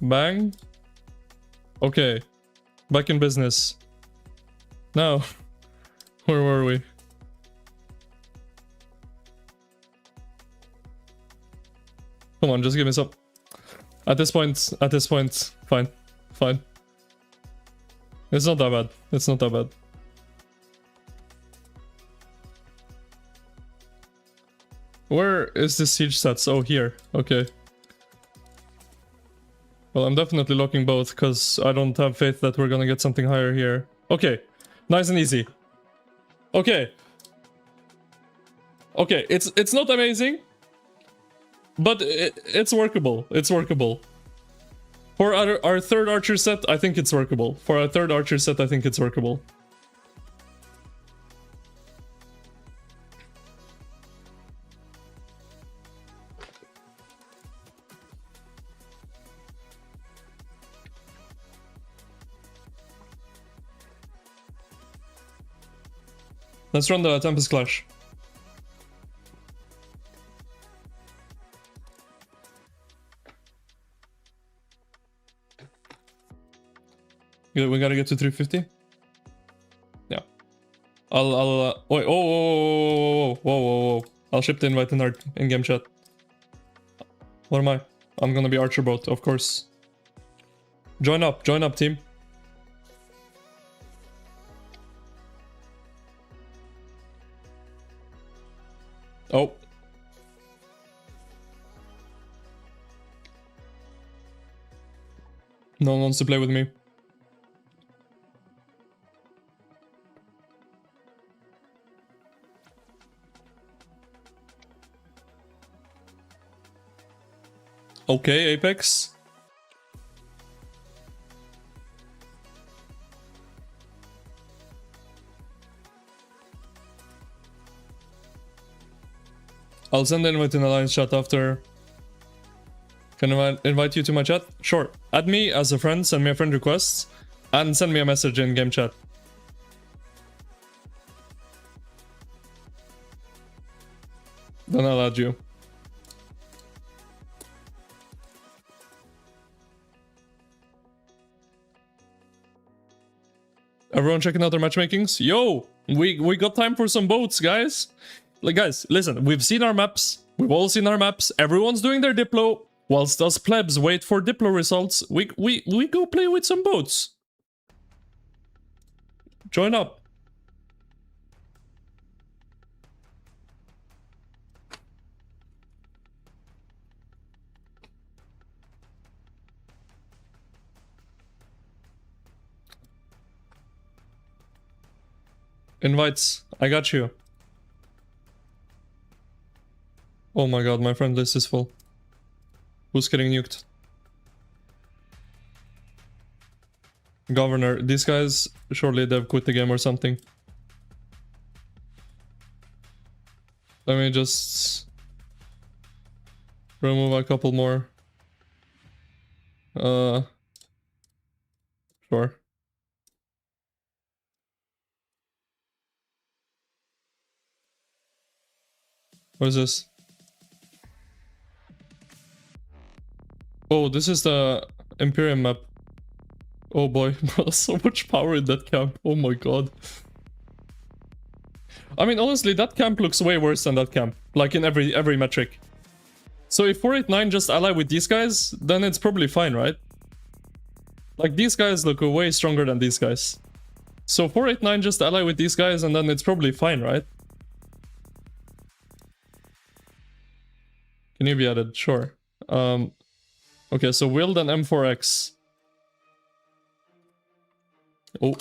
Bang. Okay. Back in business. Now. Where were we? Come on, just give me some. At this point, fine. Fine. It's not that bad. It's not that bad. Where is the siege stats? Oh, here. Okay. Well, I'm definitely locking both, because I don't have faith that we're gonna get something higher here. Okay. Nice and easy. Okay. Okay, it's not amazing, but it's workable. It's workable. For our third archer set, I think it's workable. For our third archer set, I think it's workable. Let's run the Tempest Clash. We gotta get to 350. Yeah. Wait, whoa. I'll ship the invite in our in-game chat. What am I? I'm gonna be Archer Boat, of course. Join up, team. Oh. No one wants to play with me. Okay, Apex. I'll send the invite in the Alliance chat after. Can I invite you to my chat? Sure. Add me as a friend, send me a friend request, and send me a message in game chat. Then I'll add you. Everyone checking out their matchmakings? Yo! We got time for some boats, guys! Like, guys, listen, we've seen our maps. We've all seen our maps. Everyone's doing their Diplo. Whilst us plebs wait for Diplo results, we go play with some boats. Join up. Invites. I got you. Oh my god, my friend list is full. Who's getting nuked? Governor. These guys, surely they've quit the game or something. Let me just remove a couple more. Sure. What is this? Oh, this is the Imperium map. Oh boy, bro, so much power in that camp. Oh my god. I mean, honestly, that camp looks way worse than that camp. Like in every metric. So if 489 just ally with these guys, then it's probably fine, right? Like, these guys look way stronger than these guys. So 489 just ally with these guys and then it's probably fine, right? Can you be added? Sure. Okay, so Wild and M4X. Oh.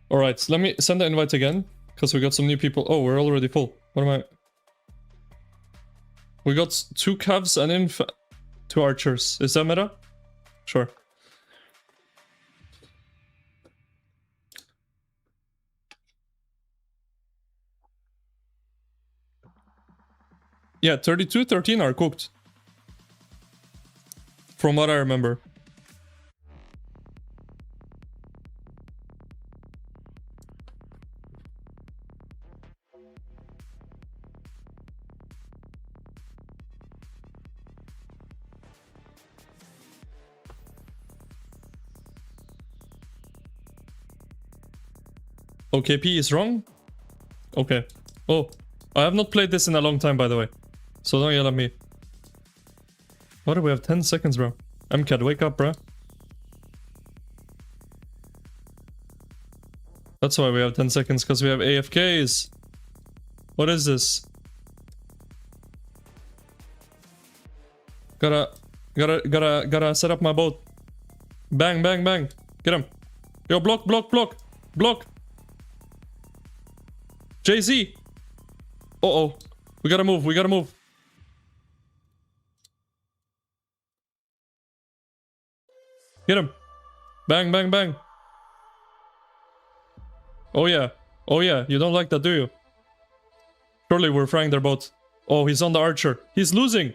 Alright, so let me send the invite again, because we got some new people. Oh, we're already full. What am I... We got 2 Cavs and 2 Archers. Is that meta? Sure. Yeah, 32-13 are cooked. From what I remember. OKP is wrong? Okay. Oh, I have not played this in a long time, by the way. So don't yell at me. What do we have? 10 seconds, bro. MCAD, wake up, bro. That's why we have 10 seconds, because we have AFKs. What is this? Gotta set up my boat. Bang, bang, bang. Get him. Yo, block, block, block. Block. Jay-Z. Uh-oh. We gotta move, we gotta move. Get him. Bang, bang, bang. Oh yeah. Oh yeah. You don't like that, do you? Surely we're frying their boat. Oh, he's on the Archer. He's losing.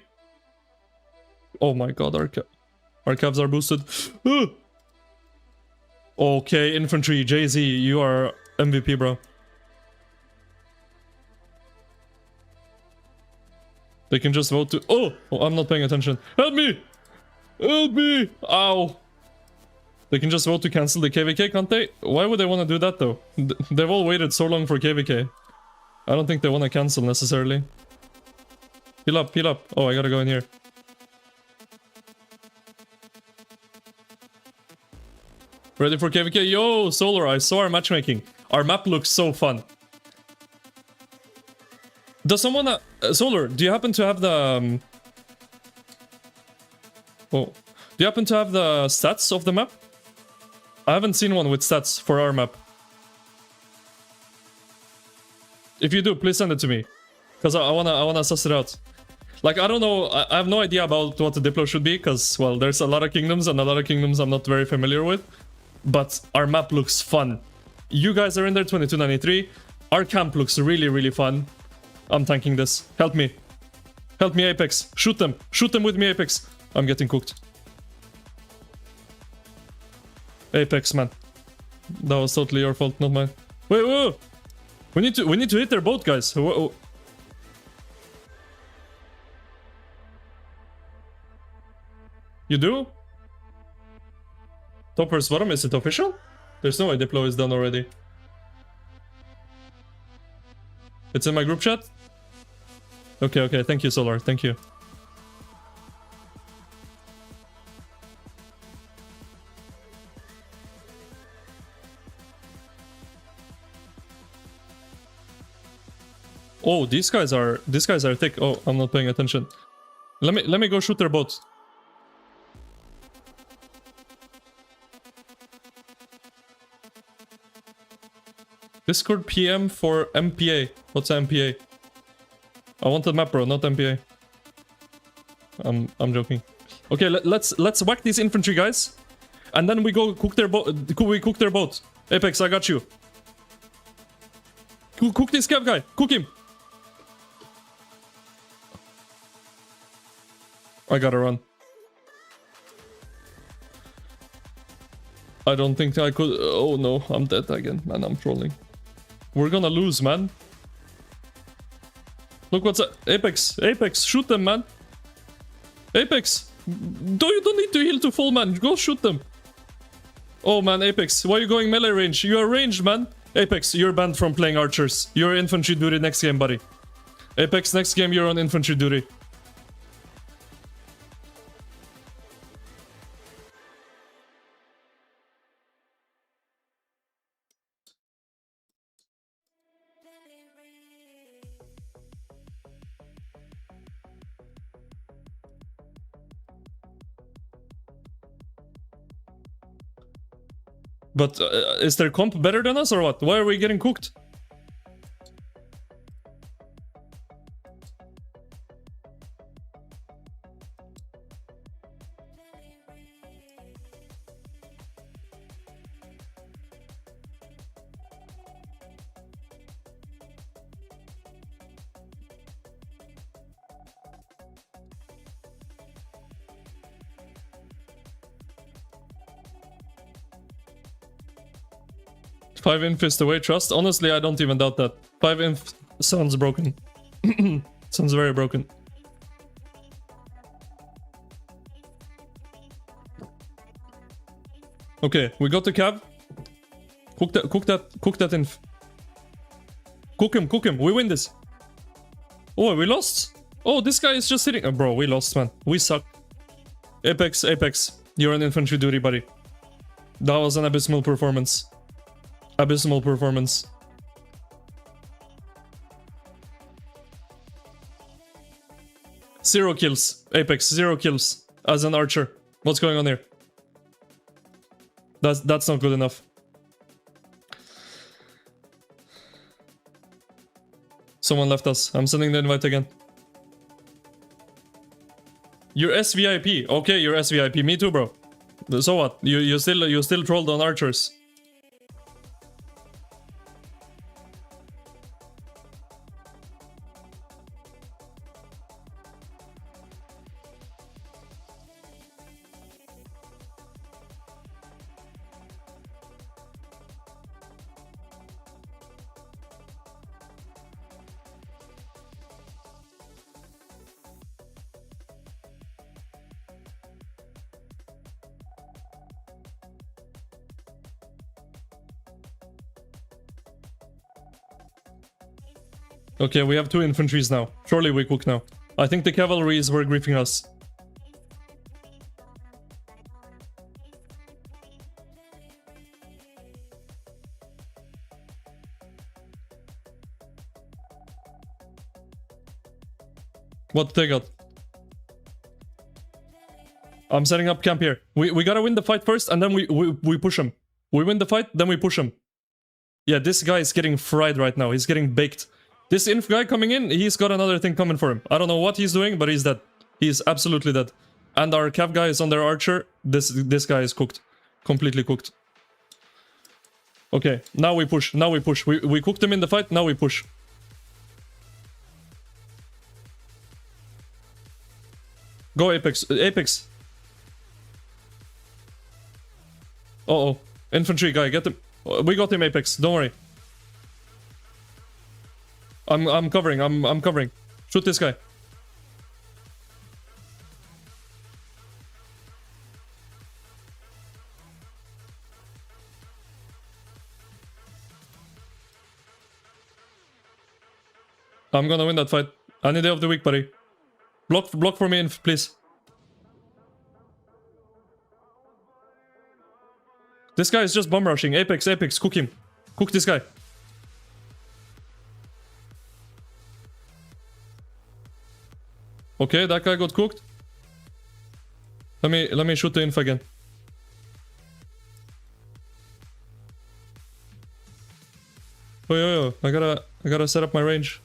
Oh my god, our Cavs are boosted. Okay, infantry. Jay-Z, you are MVP, bro. They can just vote to... Oh, I'm not paying attention. Help me! Help me! Ow! They can just vote to cancel the KvK, can't they? Why would they want to do that, though? They've all waited so long for KvK. I don't think they want to cancel, necessarily. Heal up, heal up. Oh, I gotta go in here. Ready for KvK? Yo, Solar, I saw our matchmaking. Our map looks so fun. Does someone... Solar, do you happen to have the... Oh. Do you happen to have the stats of the map? I haven't seen one with stats for our map. If you do, please send it to me. Because I wanna suss it out. Like, I don't know, I have no idea about what the Diplo should be, because, well, there's a lot of kingdoms, and a lot of kingdoms I'm not very familiar with. But our map looks fun. You guys are in there, 2293. Our camp looks really, really fun. I'm tanking this. Help me. Help me, Apex. Shoot them. Shoot them with me, Apex. I'm getting cooked. Apex, man. That was totally your fault, not mine. Wait, wait, wait. We need to hit their boat, guys. You do? Top versus bottom, is it official? There's no way Diplo is done already. It's in my group chat? Okay, okay, thank you, Solar, thank you. Oh, these guys are thick. Oh, I'm not paying attention. Let me go shoot their boat. Discord PM for MPA. What's MPA? I wanted map, bro, not MPA. I'm joking. Okay, let's whack these infantry guys, and then we go cook their boat. We cook their boat. Apex, I got you. Cook this Kev guy. Cook him. I gotta run. I don't think I could. Oh no, I'm dead again, man. I'm trolling. We're gonna lose, man. Look what's up. Apex, Apex, shoot them, man. Apex, you don't need to heal to full, man. Go shoot them. Oh man, Apex, why are you going melee range? You are ranged, man. Apex, you're banned from playing archers. You're infantry duty next game, buddy. Apex, next game you're on infantry duty. But is their comp better than us or what? Why are we getting cooked? Five inf is the way, trust? Honestly, I don't even doubt that. 5 inf sounds broken. Sounds very broken. Okay, we got the cav. Cook that inf. Cook him, we win this. Oh, we lost? Oh, this guy is just sitting. Oh, bro, we lost, man. We suck. Apex, you're on infantry duty, buddy. That was an abysmal performance. Abysmal performance. Zero kills. Apex, 0 kills. As an archer. What's going on here? That's not good enough. Someone left us. I'm sending the invite again. You're SVIP. Okay, you're SVIP. Me too, bro. So what? You still trolled on archers. Okay, we have 2 infantries now. Surely we cook now. I think the cavalries were griefing us. What they got? I'm setting up camp here. We gotta win the fight first, and then we push him. We win the fight, then we push him. Yeah, this guy is getting fried right now. He's getting baked. This inf guy coming in, he's got another thing coming for him. I don't know what he's doing, but he's dead. He's absolutely dead. And our Cav guy is on their archer. This guy is cooked. Completely cooked. Okay, now we push. Now we push. We cooked him in the fight, now we push. Go Apex. Apex. Uh-oh. Infantry guy, get him. We got him, Apex. Don't worry. I'm covering. I'm covering. Shoot this guy. I'm gonna win that fight. Any day of the week, buddy. Block for me, please. This guy is just bomb rushing. Apex, Apex, cook him. Cook this guy. Okay, that guy got cooked. Let me shoot the inf again. Oh yo, I gotta set up my range.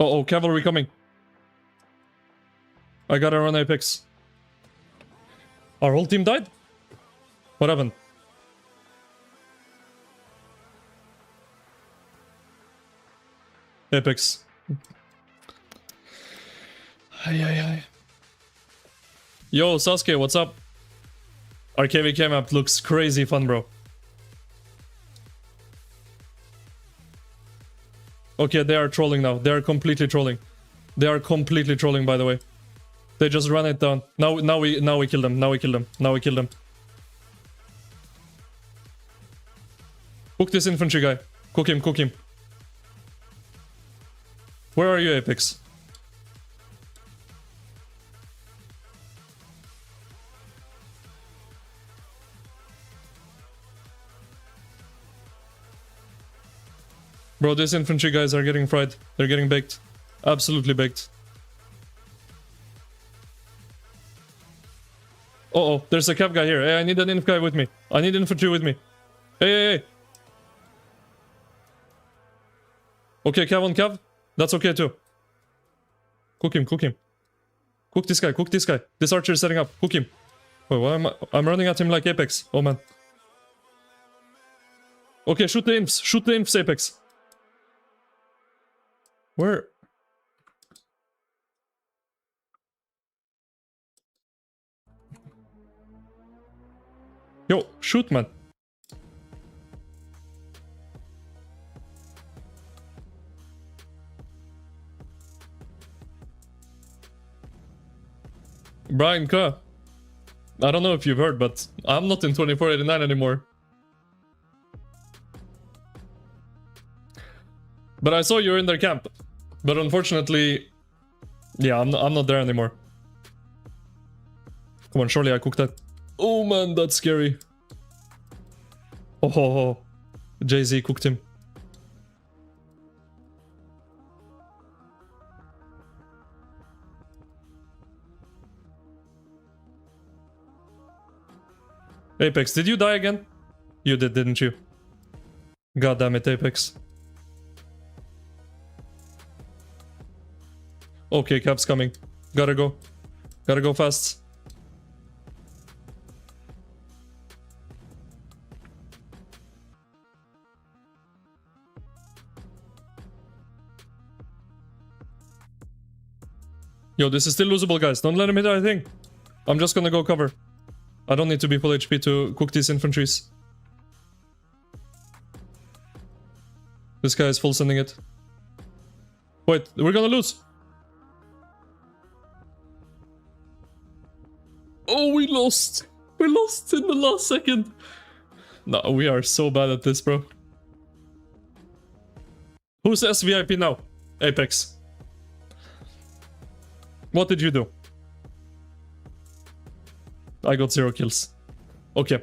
Uh-oh, cavalry coming. I gotta run Apex. Our whole team died? What happened? Apex. Ay. Yo, Sasuke, what's up? Our KvK map looks crazy fun, bro. Okay, they are trolling now. They are completely trolling. They are completely trolling, by the way. They just ran it down. Now we kill them. Now we kill them. Now we kill them. Cook this infantry guy. Cook him, cook him. Where are you, Apex? Bro, these infantry guys are getting fried. They're getting baked. Absolutely baked. Uh-oh, there's a cap guy here. Hey, I need an inf guy with me. I need infantry with me. Hey. Okay, cav on cav. That's okay too. Cook him, cook him. Cook this guy, cook this guy. This archer is setting up. Cook him. Wait, why am I'm running at him like Apex. Oh man. Okay, shoot the imps. Shoot the imps, Apex. Where? Yo, shoot, man. Brian K. I don't know if you've heard, but I'm not in 2489 anymore. But I saw you're in their camp. But unfortunately, yeah, I'm not there anymore. Come on, surely I cooked that. Oh man, that's scary. Oh. Jay-Z cooked him. Apex, did you die again? You did, didn't you? God damn it, Apex. Okay, Cap's coming. Gotta go. Gotta go fast. Yo, this is still losable, guys. Don't let him hit anything. I'm just gonna go cover. I don't need to be full HP to cook these infantries. This guy is full sending it. Wait, we're gonna lose. Oh, we lost. We lost in the last second. No, we are so bad at this, bro. Who's SVIP now? Apex. What did you do? I got 0 kills. Okay.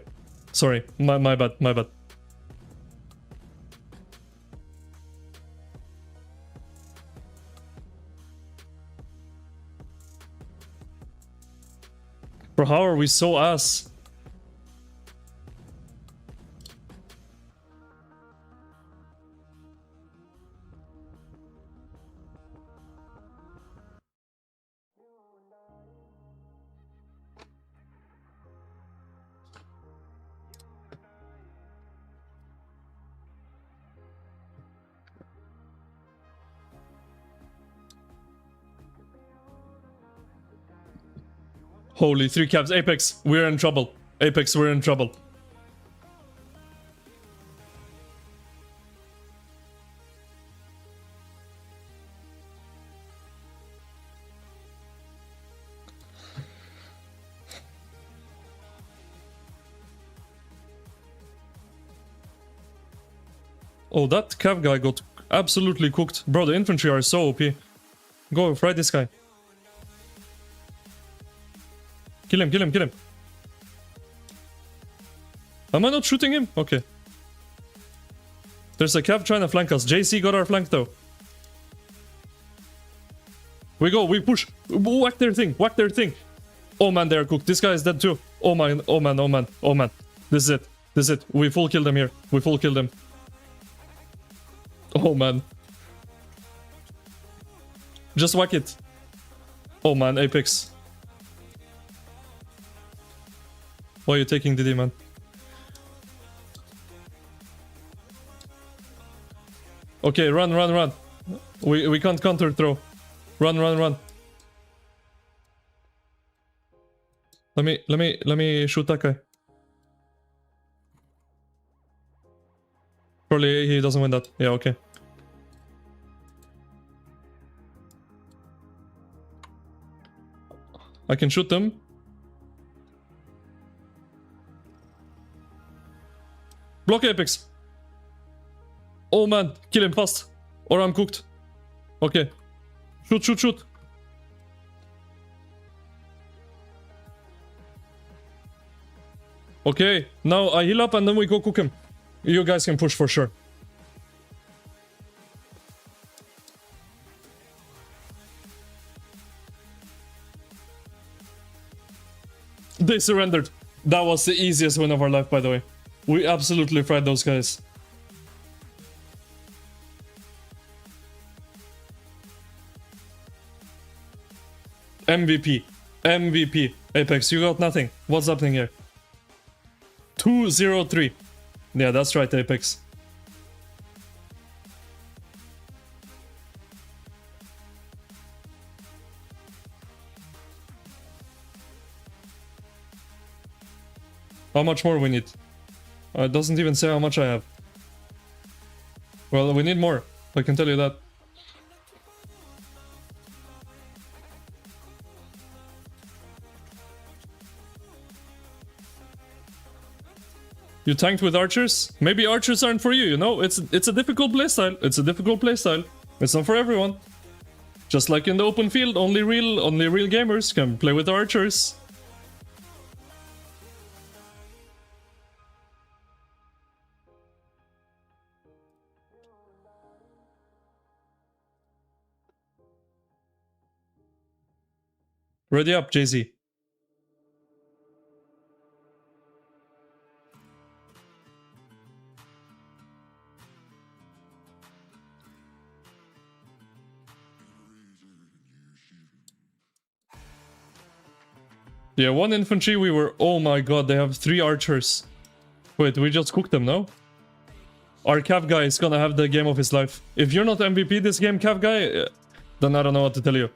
Sorry. My bad. My bad. Bro, how are we so ass? Holy, 3 caps. Apex, we're in trouble. Apex, we're in trouble. Oh, that cav guy got absolutely cooked. Bro, the infantry are so OP. Go, fry this guy. Kill him, kill him, kill him. Am I not shooting him? Okay. There's a cav trying to flank us. JC got our flank though. We go, we push. Whack their thing, whack their thing. Oh man, they're cooked. This guy is dead too. Oh man, oh man, oh man, oh man. This is it. This is it. We full killed them here. We full killed them. Oh man. Just whack it. Oh man, Apex. Why are you taking DD, man? Okay, run, run, run. We can't counter throw. Run, run, run. Let me shoot that guy. Probably he doesn't win that. Yeah, okay. I can shoot them. Block Apex. Oh man, kill him fast. Or I'm cooked. Okay. Shoot, shoot, shoot. Okay, now I heal up and then we go cook him. You guys can push for sure. They surrendered. That was the easiest win of our life, by the way. We absolutely fried those guys. MVP. MVP. Apex, you got nothing. What's happening here? 2-0-3. Yeah, that's right, Apex. How much more we need? It doesn't even say how much I have. Well, we need more. I can tell you that. You tanked with archers? Maybe archers aren't for you, you know? It's a difficult playstyle. It's a difficult playstyle. It's not for everyone. Just like in the open field, only real gamers can play with archers. Ready up, Jay-Z. Yeah, 1 infantry, we were... Oh my god, they have 3 archers. Wait, we just cooked them, no? Our Cav guy is gonna have the game of his life. If you're not MVP this game, Cav guy, then I don't know what to tell you.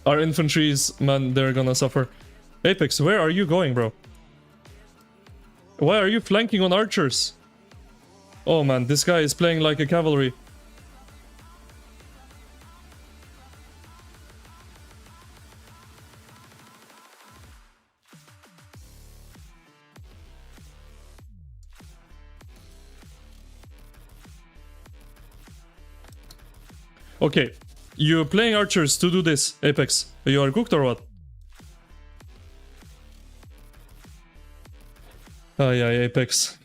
Our infantries, man, they're gonna suffer. Apex, where are you going, bro? Why are you flanking on archers? Oh man, this guy is playing like a cavalry. Okay, you're playing archers to do this, Apex. You are cooked or what? Oh yeah, Apex.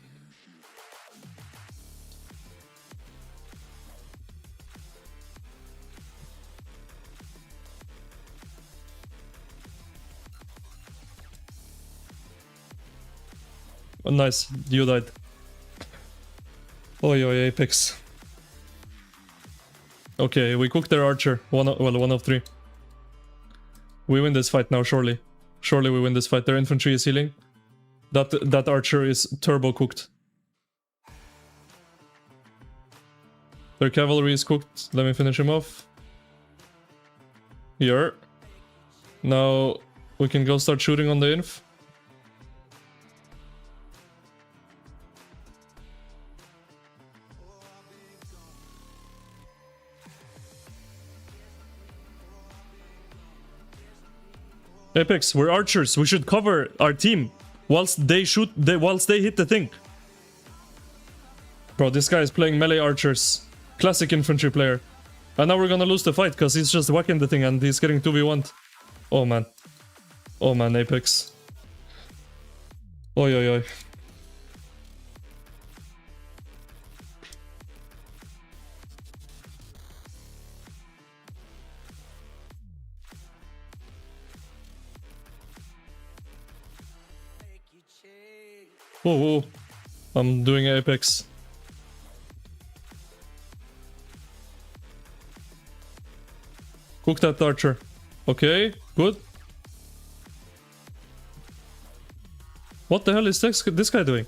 Oh, nice, you died. Oh yeah, Apex. Okay, we cooked their archer. One of 3. We win this fight now, surely. Surely we win this fight. Their infantry is healing. That archer is turbo cooked. Their cavalry is cooked. Let me finish him off. Here. Now we can go start shooting on the inf. Apex, we're archers. We should cover our team whilst they shoot. Whilst they hit the thing. Bro, this guy is playing melee archers. Classic infantry player. And now we're gonna lose the fight because he's just whacking the thing and he's getting 2v1'd. Oh man. Oh man, Apex. Oi oi oi. Whoa, whoa. I'm doing Apex. Cook that archer. Okay, good. What the hell is this guy doing?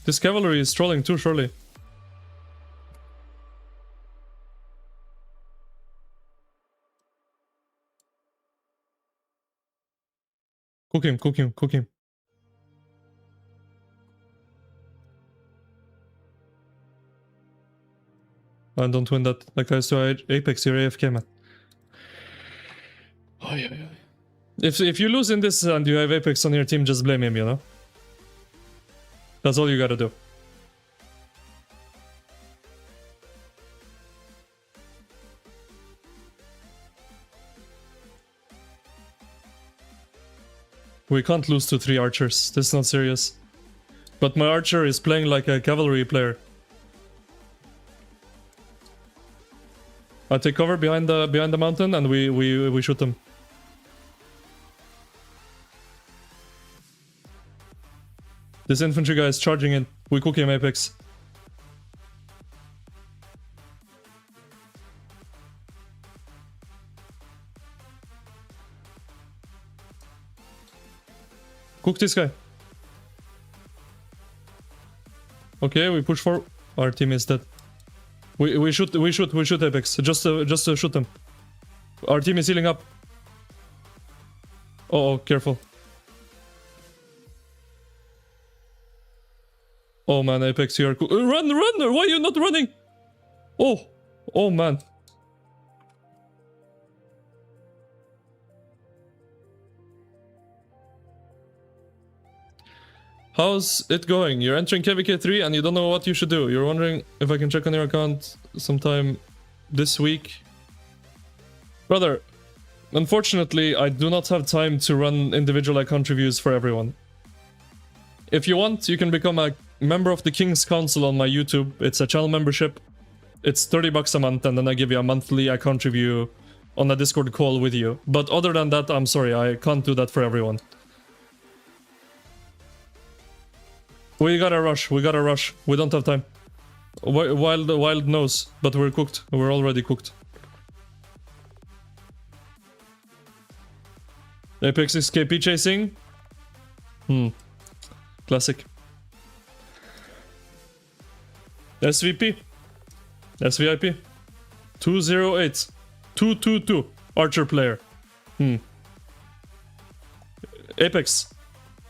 This cavalry is trolling too, surely. Cook him, cook him, cook him. I don't win that. That guy's to Apex, you're AFK, man. Oh, yeah, yeah. If you lose in this and you have Apex on your team, just blame him, you know? That's all you gotta do. We can't lose to 3 archers. This is not serious. But my archer is playing like a cavalry player. I take cover behind the mountain and we shoot them. This infantry guy is charging in. We cook him, Apex. Cook this guy. Okay, we push for. Our team is dead. We shoot Apex. Just to shoot them. Our team is healing up. Oh, careful. Oh man, Apex, you are cool. Run! Why are you not running? Oh man. How's it going? You're entering KvK 3 and you don't know what you should do. You're wondering if I can check on your account sometime this week. Brother, unfortunately, I do not have time to run individual account reviews for everyone. If you want, you can become a member of the King's Council on my YouTube. It's a channel membership. It's 30 bucks a month and then I give you a monthly account review on a Discord call with you. But other than that, I'm sorry, I can't do that for everyone. We gotta rush, we don't have time. Wild knows, but we're cooked. We're already cooked. Apex is KP chasing. Classic. SVP. SVIP. 208. 222. Archer player. Apex.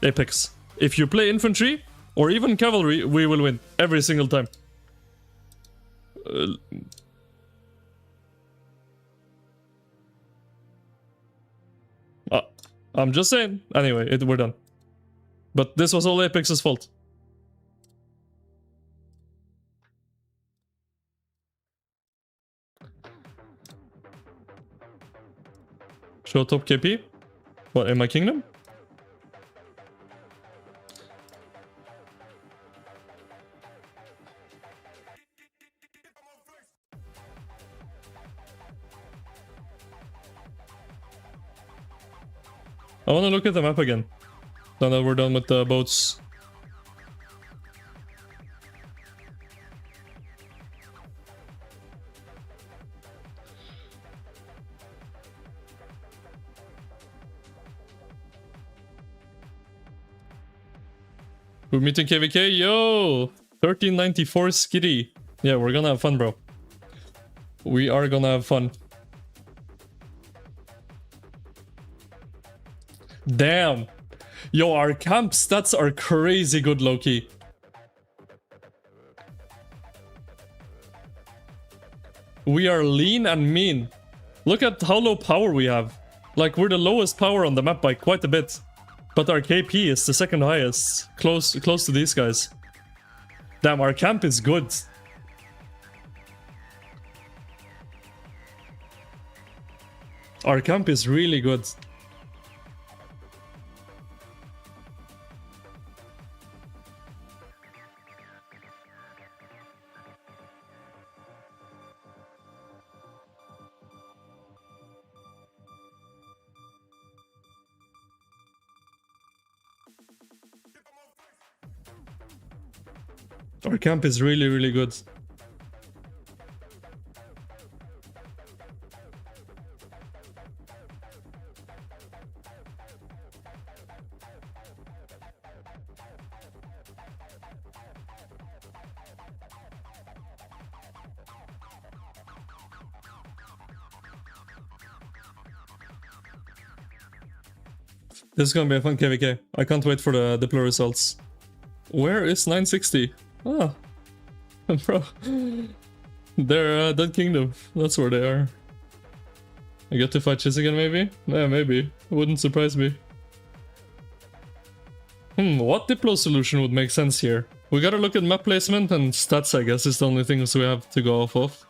Apex. If you play infantry, or even cavalry, we will win. Every single time. I'm just saying. Anyway, we're done. But this was all Apex's fault. Show top KP. What, in my kingdom? I want to look at the map again. Now that we're done with the boats. We're meeting KvK? Yo! 1394 skitty. Yeah, we're gonna have fun, bro. We are gonna have fun. Damn! Yo, our camp stats are crazy good, low-key. We are lean and mean. Look at how low power we have. Like, we're the lowest power on the map by quite a bit. But our KP is the second highest. Close to these guys. Damn, our camp is good. Our camp is really good. Our camp is really, really good. This is gonna be a fun KvK. I can't wait for the Diplo results. Where is 960? Ah, bro. They're Dead Kingdom. That's where they are. I get to fight Chiz again, maybe? Yeah, maybe. Wouldn't surprise me. What Diplo solution would make sense here? We gotta look at map placement and stats, I guess, is the only things we have to go off of.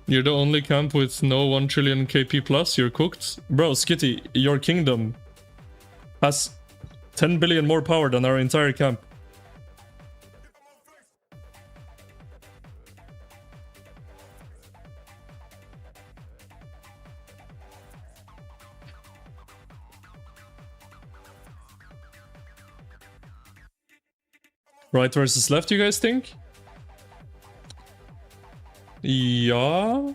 You're the only camp with no 1 trillion KP plus, you're cooked? Bro, Skitty, your kingdom has 10 billion more power than our entire camp. Right versus left, you guys think? Yeah.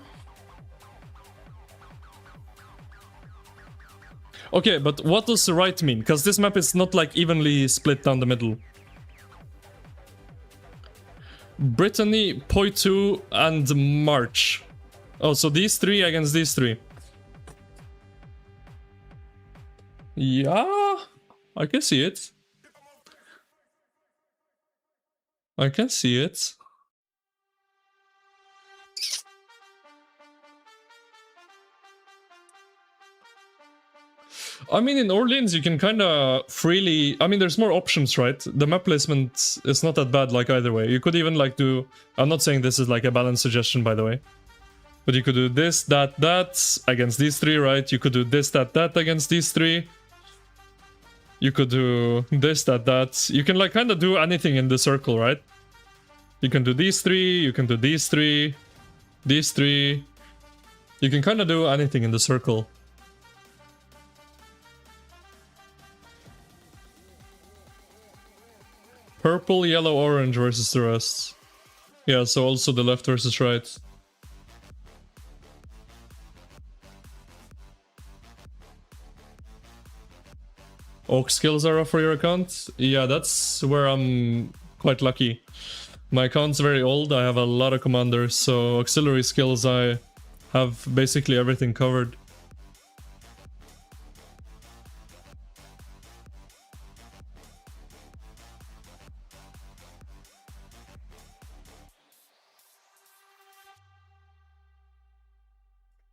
Okay, but what does the right mean? Because this map is not like evenly split down the middle. Brittany, Poitou, and March. Oh, so these three against these three. Yeah, I can see it. I can see it. I mean, in Orleans, you can kind of freely... I mean, there's more options, right? The map placement is not that bad, like, either way. You could even, like, do... I'm not saying this is, like, a balanced suggestion, by the way. But you could do this, that, that against these three, right? You could do this, that, that against these three. You could do this, that, that. You can, like, kind of do anything in the circle, right? You can do these three, you can do these three, these three. You can kind of do anything in the circle. Purple, yellow, orange versus the rest. Yeah, so also the left versus right. Oak skills are off for your account? Yeah, that's where I'm quite lucky. My account's very old, I have a lot of commanders, so auxiliary skills I have basically everything covered.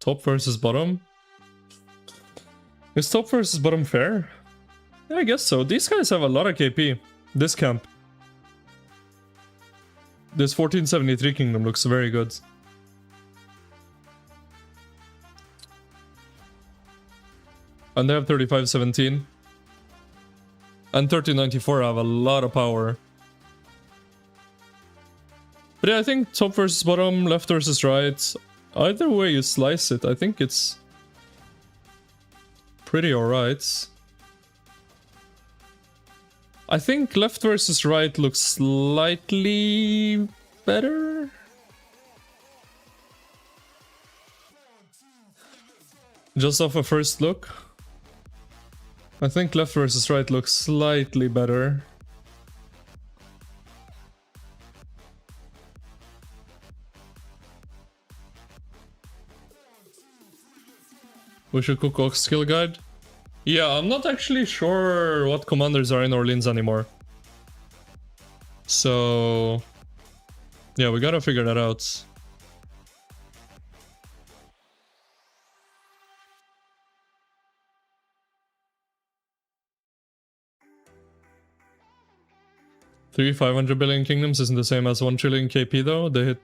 Top versus bottom? Is top versus bottom fair? Yeah, I guess so. These guys have a lot of KP. This camp. This 1473 kingdom looks very good. And they have 3517. And 1394 have a lot of power. But yeah, I think top versus bottom, left versus right. Either way you slice it, I think it's pretty alright. I think left versus right looks slightly better. Just off a first look. I think left versus right looks slightly better. We should cook Ox skill guide. Yeah, I'm not actually sure what commanders are in Orleans anymore. So yeah, we gotta figure that out. Three 500 billion kingdoms isn't the same as 1 trillion KP though. They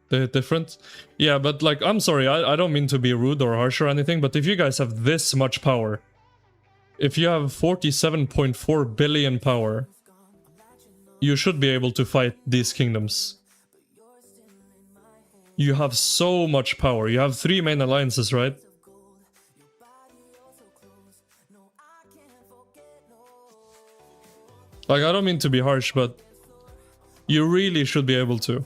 hit different. Yeah, but like, I'm sorry, I don't mean to be rude or harsh or anything, but if you guys have this much power, if you have 47.4 billion power, you should be able to fight these kingdoms. You have so much power. You have 3 main alliances, right? Like, I don't mean to be harsh, but you really should be able to.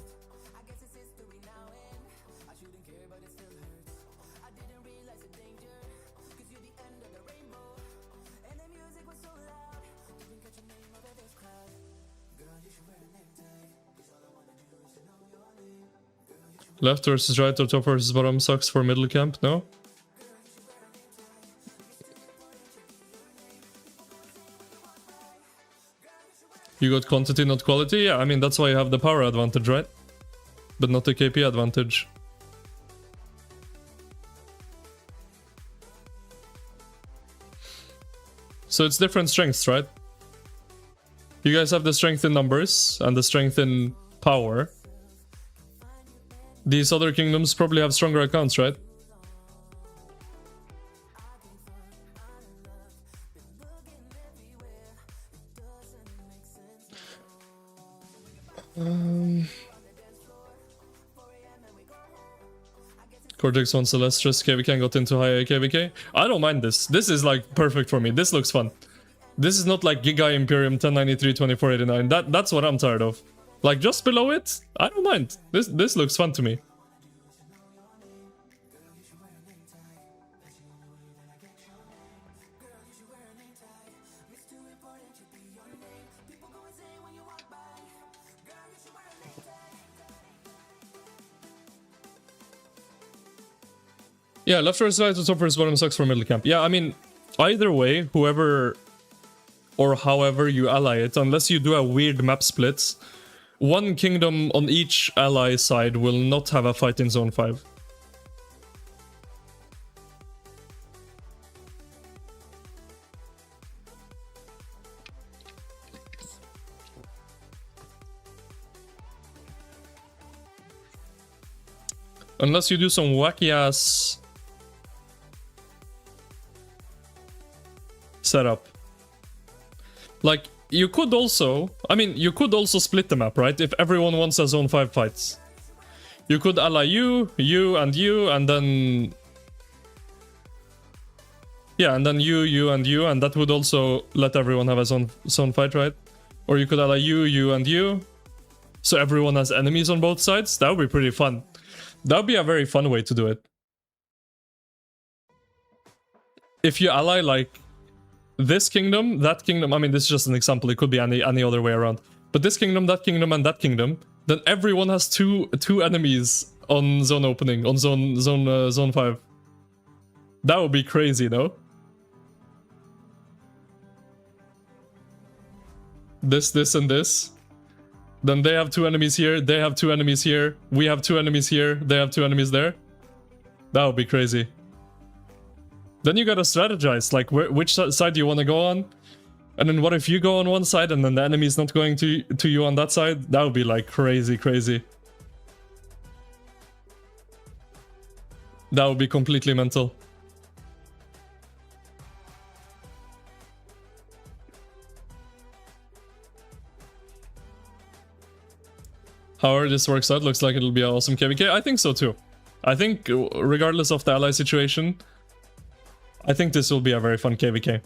Left versus right or top versus bottom sucks for middle camp, no? You got quantity, not quality? Yeah, I mean, that's why you have the power advantage, right? But not the KP advantage. So it's different strengths, right? You guys have the strength in numbers and the strength in power. These other kingdoms probably have stronger accounts, right? Cortex wants Celestris, KvK got into high KvK. I don't mind this. This is like perfect for me. This looks fun. This is not like Giga Imperium 1093 2489. That's what I'm tired of. Like just below it, I don't mind. This looks fun to me. Yeah, left versus right to top versus bottom sucks for middle camp. Yeah, I mean, either way, whoever or however you ally it, unless you do a weird map split, one kingdom on each ally side will not have a fight in Zone 5. Unless you do some wacky ass setup. Like, you could also, I mean, you could also split the map, right? If everyone wants a Zone 5 fights. You could ally you, and then... Yeah, and then you, and that would also let everyone have a zone fight, right? Or you could ally you, and you. So everyone has enemies on both sides. That would be pretty fun. That would be a very fun way to do it. If you ally, like, this kingdom, that kingdom, I mean, this is just an example, it could be any other way around. But this kingdom, and that kingdom, then everyone has two enemies on zone opening, on zone 5. That would be crazy, no? This, and this. Then they have 2 enemies here, they have 2 enemies here, we have 2 enemies here, they have 2 enemies there. That would be crazy. Then you gotta strategize, like which side do you want to go on? And then what if you go on one side and then the enemy is not going to you on that side? That would be like crazy, crazy. That would be completely mental. However this works out, looks like it'll be an awesome KvK. I think so too. I think regardless of the ally situation, I think this will be a very fun KvK.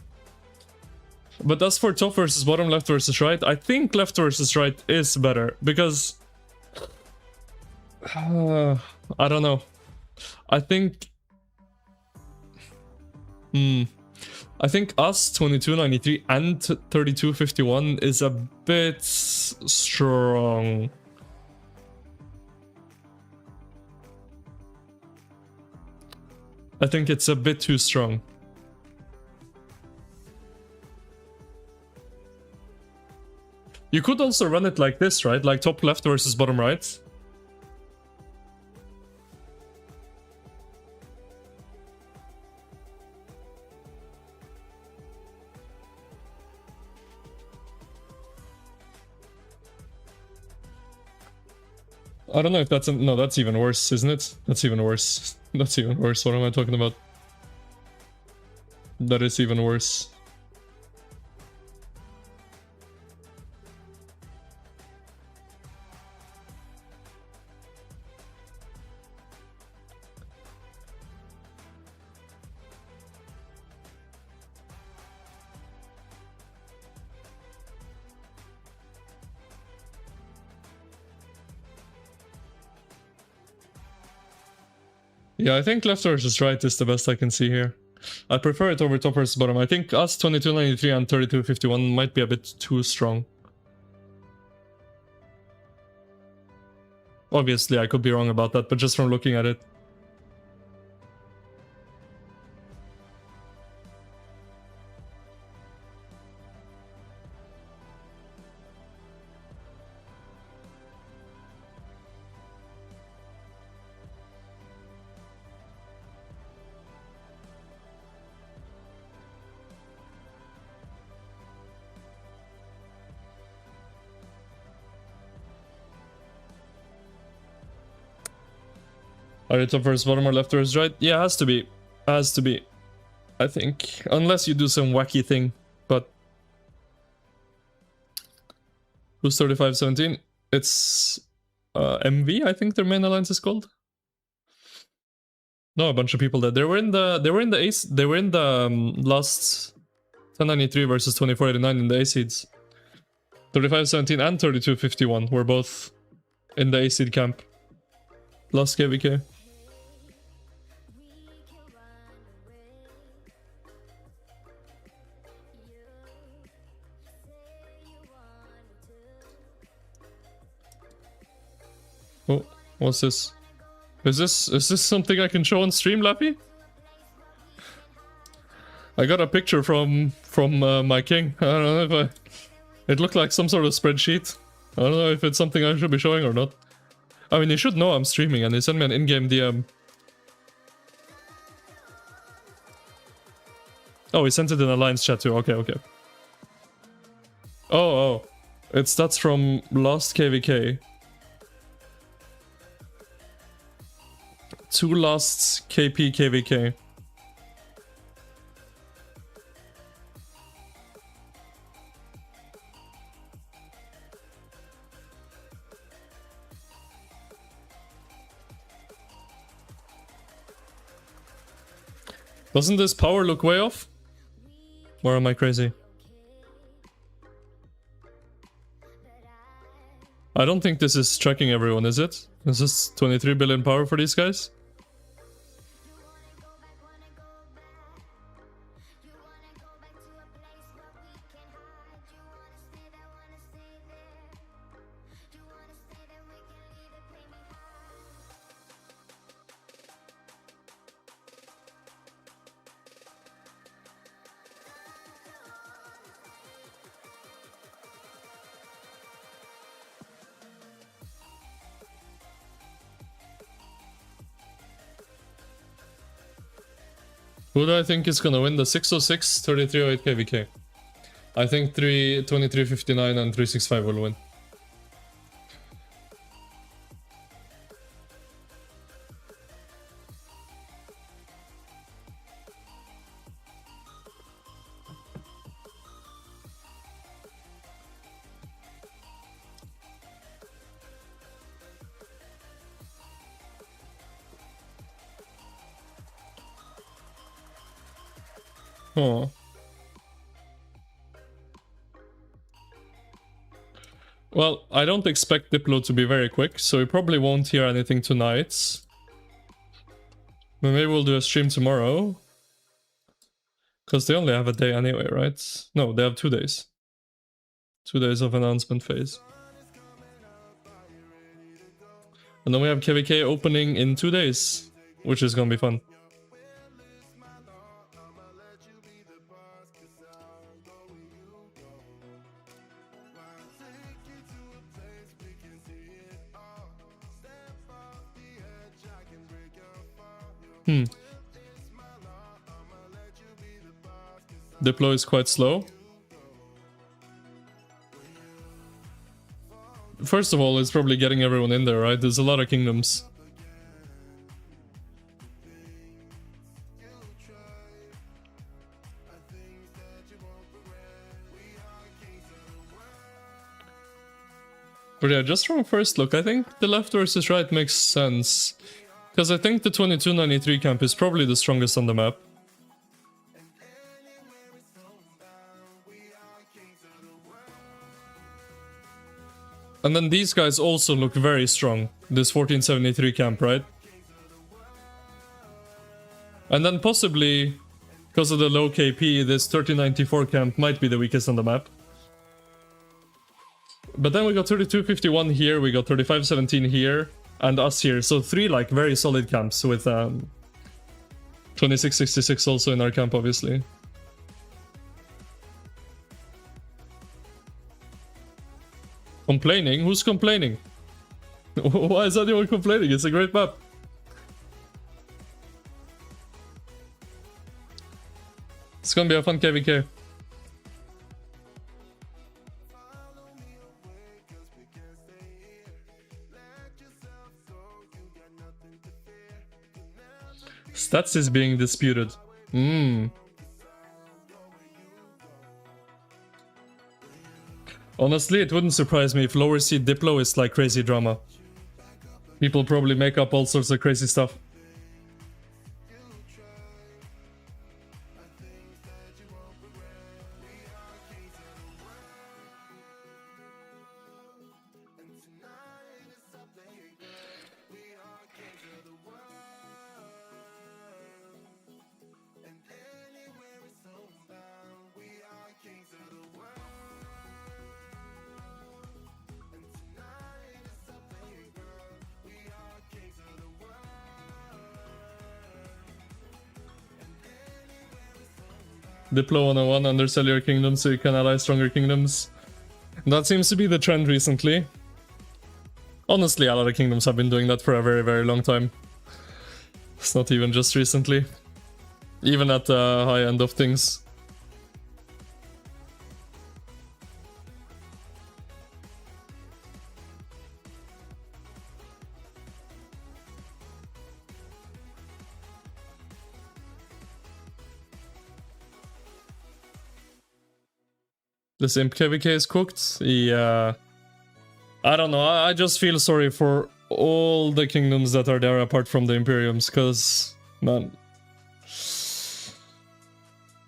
But as for top versus bottom, left versus right, I think left versus right is better because I don't know. I think I think us 2293 and 3251 is a bit strong. I think it's a bit too strong. You could also run it like this, right? Like top left versus bottom right. I don't know if that's... No, that's even worse, isn't it? That's even worse. That's even worse. What am I talking about? That is even worse. Yeah, I think left versus right is the best I can see here. I prefer it over top versus bottom. I think us 2293 and 3251 might be a bit too strong. Obviously, I could be wrong about that, but just from looking at it. Are you top versus bottom or left versus right? Yeah, has to be. Has to be. I think. Unless you do some wacky thing. But... Who's 3517? It's... MV, I think their main alliance is called. No, a bunch of people there. They were in the last 1093 versus 2489 in the A seeds. 3517 and 3251 were both in the A seed camp. Last KvK. Oh, what's this? Is this something I can show on stream, Lappy? I got a picture from my king. I don't know if it looked like some sort of spreadsheet. I don't know if it's something I should be showing or not. I mean, he should know I'm streaming, and he sent me an in-game DM. Oh, he sent it in Alliance chat too. Okay, okay. Oh. That's from last KvK. Two last KvK. Doesn't this power look way off? Or am I crazy? I don't think this is tracking everyone, is it? Is this 23 billion power for these guys? Who do I think is gonna win the 606 3308 KvK? I think 2359 and 365 will win. Oh. Well, I don't expect Diplo to be very quick, so we probably won't hear anything tonight. But maybe we'll do a stream tomorrow. Because they only have a day anyway, right? No, they have 2 days. 2 days of announcement phase. And then we have KvK opening in 2 days, which is gonna be fun. Diplo is quite slow. First of all, it's probably getting everyone in there, right? There's a lot of kingdoms. But yeah, just from first look, I think the left versus right makes sense. Because I think the 2293 camp is probably the strongest on the map. And then these guys also look very strong. This 1473 camp, right? And then possibly, because of the low KP, this 1394 camp might be the weakest on the map. But then we got 3251 here, we got 3517 here, and us here. So 3 like very solid camps with 2666 also in our camp, obviously. Complaining? Who's complaining? Why is anyone complaining? It's a great map. It's gonna be a fun KvK. Stats is being disputed. Honestly, it wouldn't surprise me if lower seed Diplo is like crazy drama. People probably make up all sorts of crazy stuff. Diplo 101, undersell your kingdom so you can ally stronger kingdoms. That seems to be the trend recently. Honestly, a lot of kingdoms have been doing that for a very, very long time. It's not even just recently. Even at the high end of things. The Simp KvK is cooked? Yeah. I don't know, I just feel sorry for all the kingdoms that are there apart from the Imperiums, cause... man...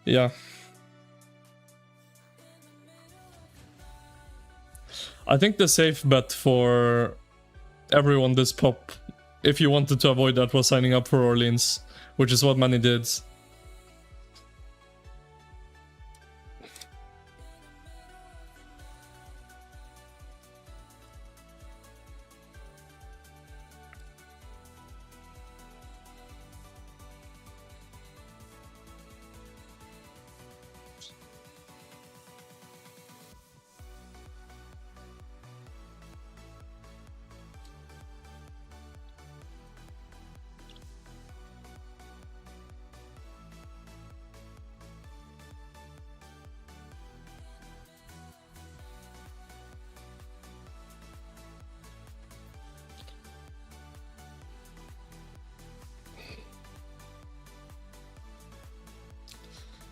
yeah. I think the safe bet for everyone this pop, if you wanted to avoid that, was signing up for Orleans, which is what many did.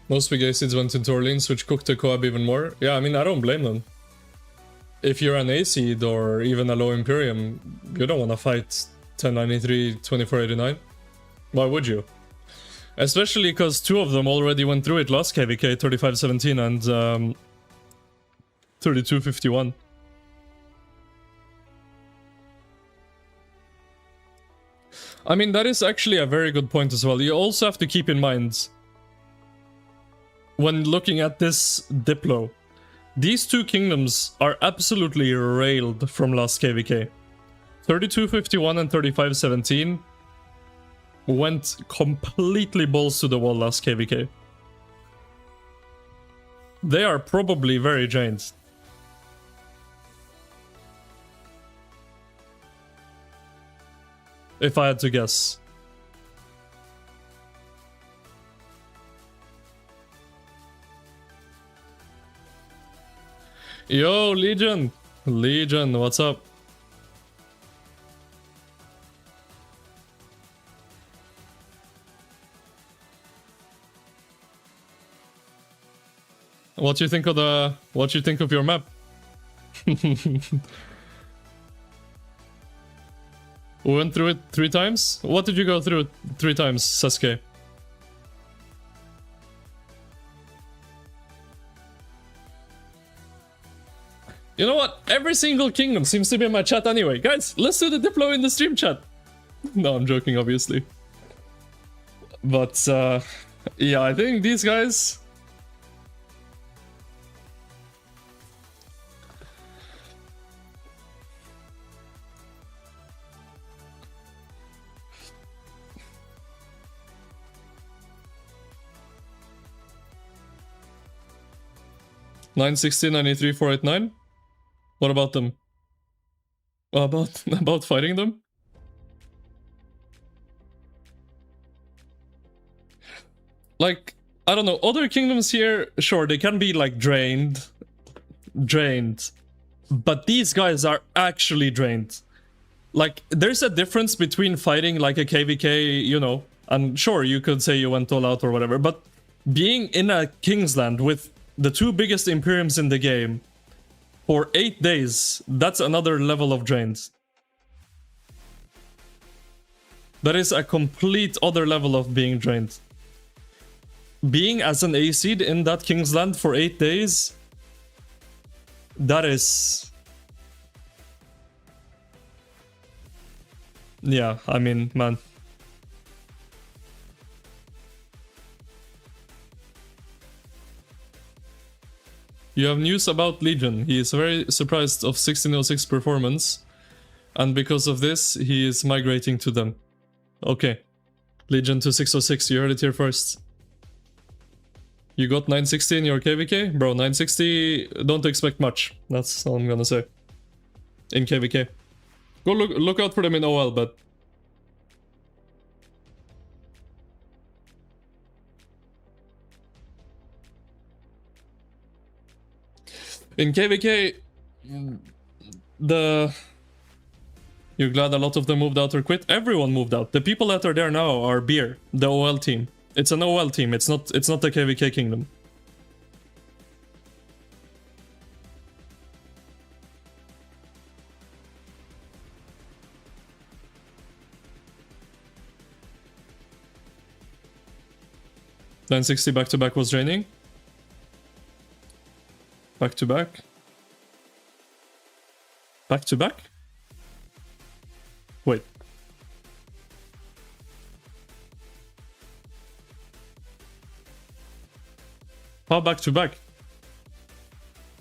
Most big acids went into Orleans, which cooked the co-op even more. Yeah, I mean, I don't blame them. If you're an acid or even a low Imperium, you don't want to fight 1093, 2489. Why would you? Especially because two of them already went through it last KvK, 3517 and 3251. I mean, that is actually a very good point as well. You also have to keep in mind, when looking at this Diplo, these two kingdoms are absolutely railed from last KvK. 3251 and 3517 went completely balls to the wall last KvK. They are probably very drained. If I had to guess. Yo, Legion! Legion, what's up? What you think of your map? We went through it 3 times? What did you go through 3 times, Sasuke? You know what? Every single kingdom seems to be in my chat anyway. Guys, let's do the Diplo in the stream chat. No, I'm joking, obviously. But, yeah, I think these guys... $960, $93, $489. What about them? About fighting them? Like, I don't know, other kingdoms here, sure, they can be like drained. But these guys are actually drained. Like, there's a difference between fighting like a KvK, you know, and sure, you could say you went all out or whatever, but being in a Kingsland with the 2 biggest Imperiums in the game for 8 days, that's another level of drains. That is a complete other level of being drained. Being as an A-seed in that Kingsland for 8 days, that is... Yeah, I mean, man. You have news about Legion. He is very surprised of 1606 performance, and because of this, he is migrating to them. Okay. Legion to 606, you heard it here first. You got 960 in your KvK? Bro, 960, don't expect much. That's all I'm gonna say. In KvK. Go look out for them in OL, but... In KvK, you're glad a lot of them moved out or quit? Everyone moved out. The people that are there now are Beer, the OL team. It's an OL team, it's not the KvK Kingdom. Then 60 back-to-back was draining. Back-to-back. Back-to-back? Wait. How back-to-back?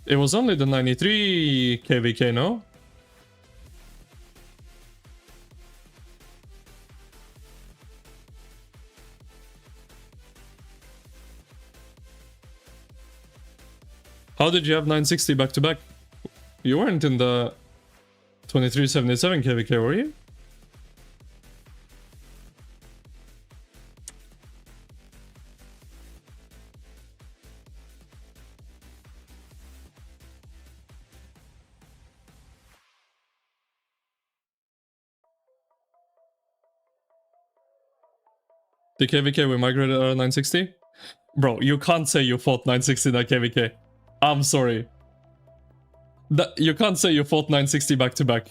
It was only the 93 KvK, no? How did you have 960 back-to-back? You weren't in the 2377 KvK, were you? The KvK we migrated our 960? Bro, you can't say you fought 960 at KvK. I'm sorry. You can't say you fought 960 back to back.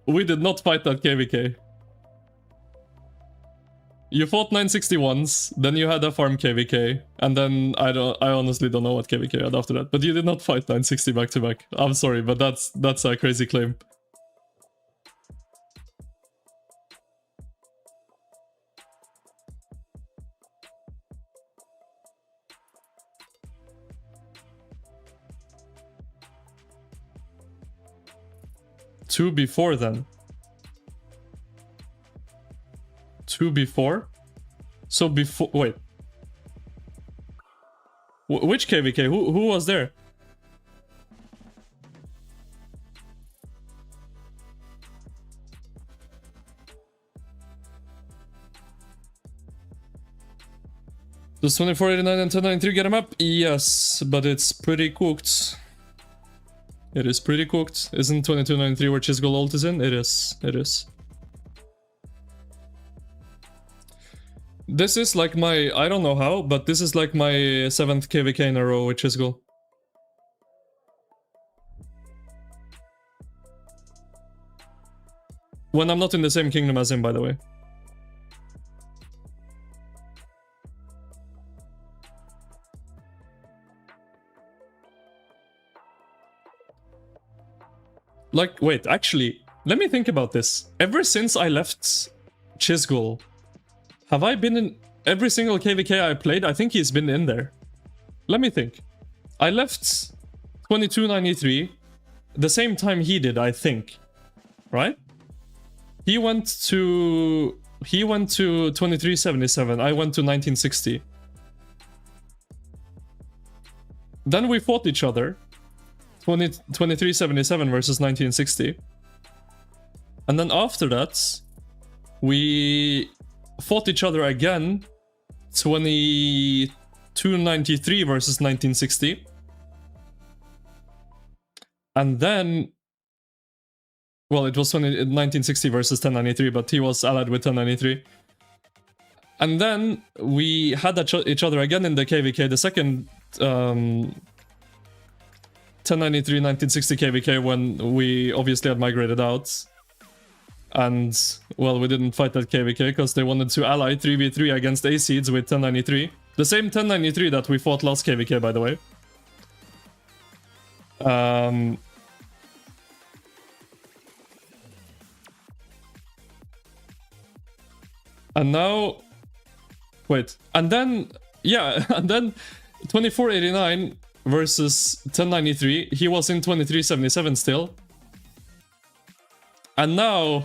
We did not fight that KvK. You fought 960 once, then you had a farm KvK, and then I honestly don't know what KvK had after that. But you did not fight 960 back to back. I'm sorry, but that's a crazy claim. Two before then. Two before? So before... Wait. Which KvK? Who was there? Does 2489 and 1093 get him up? Yes, but it's pretty cooked. It is pretty cooked. Isn't 2293 where Chisgol ult is in? It is. It is. This is like my... I don't know how, but this is like my 7th KvK in a row with Chisgol. When I'm not in the same kingdom as him, by the way. Like, wait, actually, let me think about this. Ever since I left Chisgol, have I been in every single KvK I played? I think he's been in there. Let me think. I left 2293 the same time he did, I think. Right? He went to 2377. I went to 1960. Then we fought each other. 2377 versus 1960. And then after that, we fought each other again. 2293 versus 1960. And then... Well, it was 1960 versus 1093, but he was allied with 1093. And then we had each other again in the KvK, the second 1093 1960 KvK, when we obviously had migrated out. And, well, we didn't fight that KvK because they wanted to ally 3v3 against A-Seeds with 1093. The same 1093 that we fought last KvK, by the way. And now... Wait. And then... Yeah, and then 2489 versus 1093. He was in 2377 still. And now...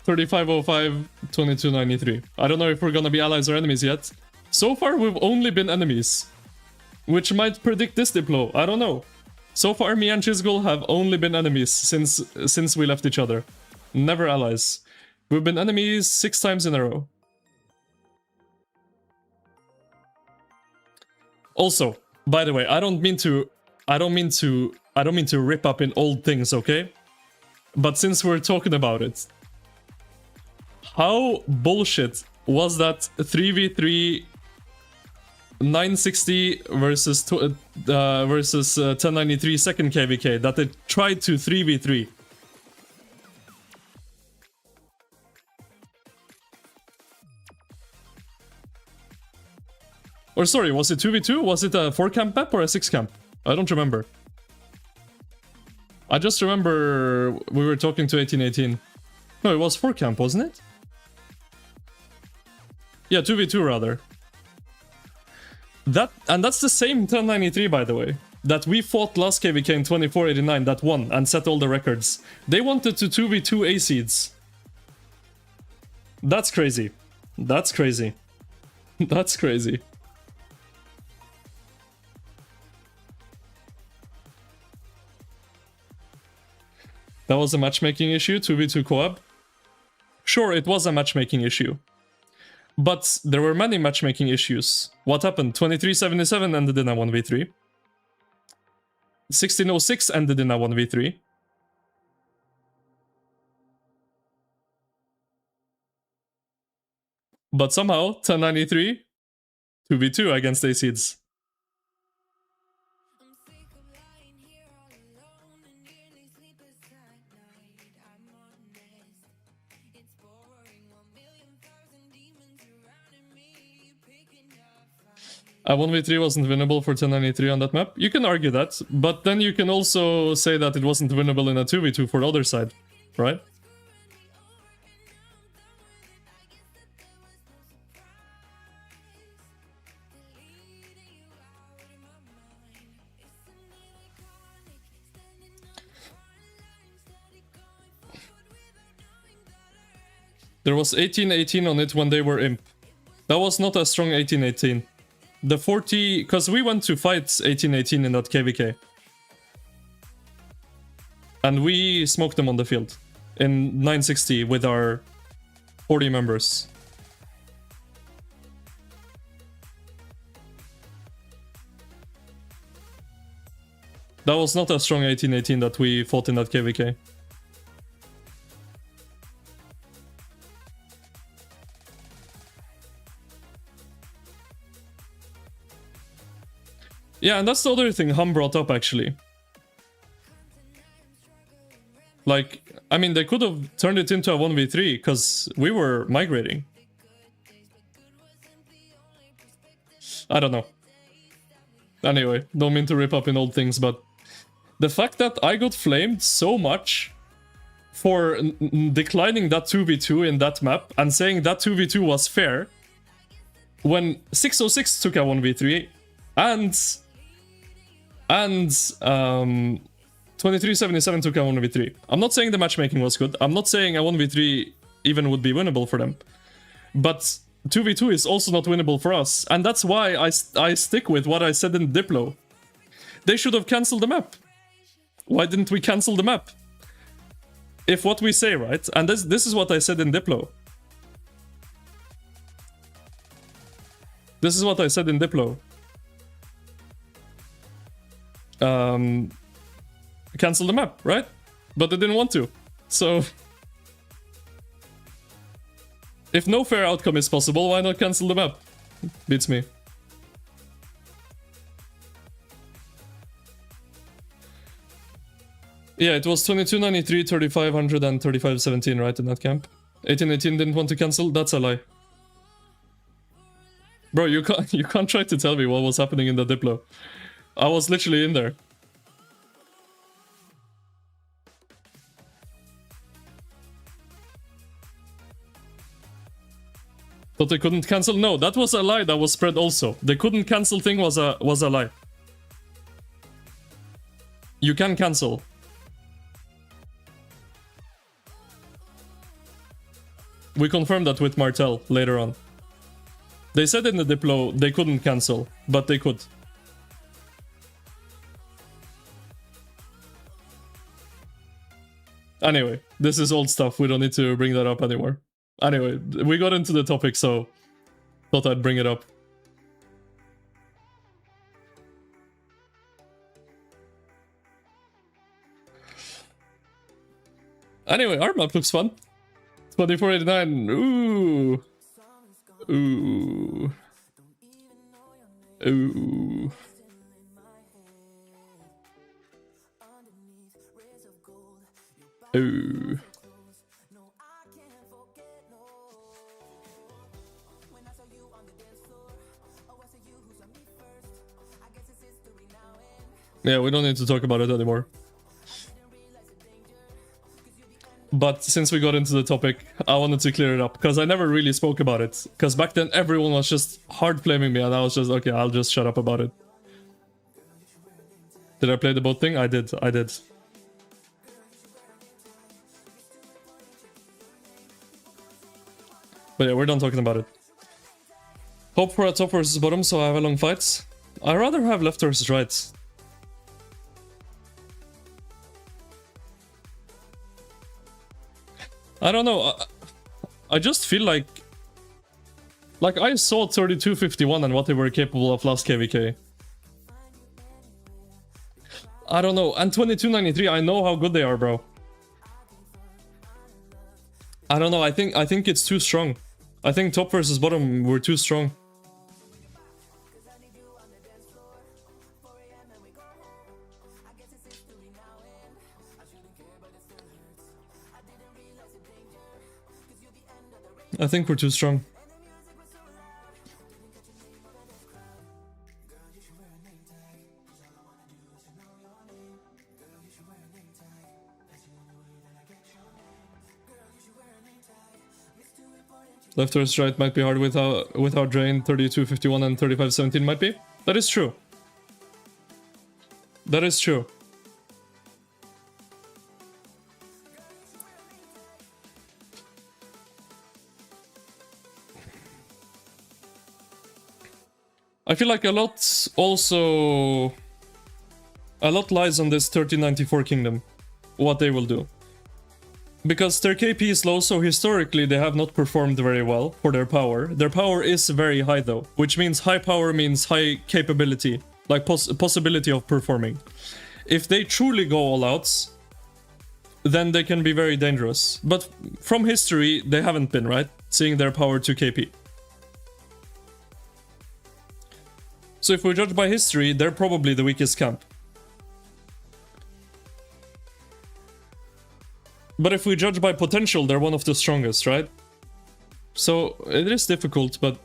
3505, 2293. I don't know if we're gonna be allies or enemies yet. So far, we've only been enemies. Which might predict this Diplo. I don't know. So far, me and Chisgol have only been enemies since we left each other. Never allies. We've been enemies 6 times in a row. Also, by the way, I don't mean to rip up in old things, okay? But since we're talking about it, how bullshit was that 3v3 960 versus 1093 second KvK that they tried to 3v3? Or sorry, was it 2v2? Was it a 4-camp map or a 6-camp? I don't remember. I just remember we were talking to 1818. No, it was 4-camp, wasn't it? Yeah, 2v2 rather. And that's the same 1093, by the way, that we fought last KvK in 2489 that won and set all the records. They wanted to 2v2 A-Seeds. That's crazy. That's crazy. That's crazy. That was a matchmaking issue, 2v2 co-op. Sure, it was a matchmaking issue. But there were many matchmaking issues. What happened? 2377 ended in a 1v3. 1606 ended in a 1v3. But somehow, 1093, 2v2 against A-Seeds. A 1v3 wasn't winnable for 1093 on that map. You can argue that, but then you can also say that it wasn't winnable in a 2v2 for the other side, right? There was 1818 on it when they were imp. That was not a strong 1818. The 40, because we went to fight 1818 in that KvK. And we smoked them on the field in 960 with our 40 members. That was not a strong 1818 that we fought in that KvK. Yeah, and that's the other thing Hum brought up, actually. Like, I mean, they could have turned it into a 1v3, because we were migrating. I don't know. Anyway, don't mean to rip up in old things, but the fact that I got flamed so much for declining that 2v2 in that map and saying that 2v2 was fair, when 606 took a 1v3 and 2377 took a 1v3. I'm not saying the matchmaking was good. I'm not saying a 1v3 even would be winnable for them. But 2v2 is also not winnable for us. And that's why I stick with what I said in Diplo. They should have cancelled the map. Why didn't we cancel the map? If what we say, right? And this is what I said in Diplo. This is what I said in Diplo. Cancel the map, right? But they didn't want to. So if no fair outcome is possible, why not cancel the map? Beats me. Yeah, it was 2293, 3500 and 3517, right, in that camp. 1818 didn't want to cancel? That's a lie. Bro, you can't try to tell me what was happening in the Diplo. I was literally in there. Thought they couldn't cancel? No, that was a lie that was spread also. The couldn't cancel thing was a lie. You can cancel. We confirmed that with Martel later on. They said in the Diplo they couldn't cancel, but they could. Anyway, this is old stuff. We don't need to bring that up anymore. Anyway, we got into the topic, so thought I'd bring it up. Anyway, our map looks fun. 2489. Ooh. Ooh. Ooh. Ooh. Yeah, we don't need to talk about it anymore. But since we got into the topic, I wanted to clear it up, because I never really spoke about it. Because back then everyone was just hard flaming me, and I was just, okay, I'll just shut up about it. Did I play the boat thing? I did. But yeah, we're done talking about it. Hope for a top versus bottom, so I have a long fight. I'd rather have left versus right. I don't know. I just feel like I saw 3251 and what they were capable of last KvK. I don't know. And 2293, I know how good they are, bro. I don't know. I think it's too strong. I think top versus bottom were too strong. I think we're too strong. Left versus right might be hard without drain. 32-51 and 35-17 might be. That is true. That is true. I feel like a lot lies on this 1394 kingdom, what they will do. Because their KP is low, so historically they have not performed very well for their power. Their power is very high though, which means high power means high capability, like possibility of performing. If they truly go all out, then they can be very dangerous. But from history, they haven't been, right? Seeing their power to KP. So if we judge by history, they're probably the weakest camp. But if we judge by potential, they're one of the strongest, right? So it is difficult, but...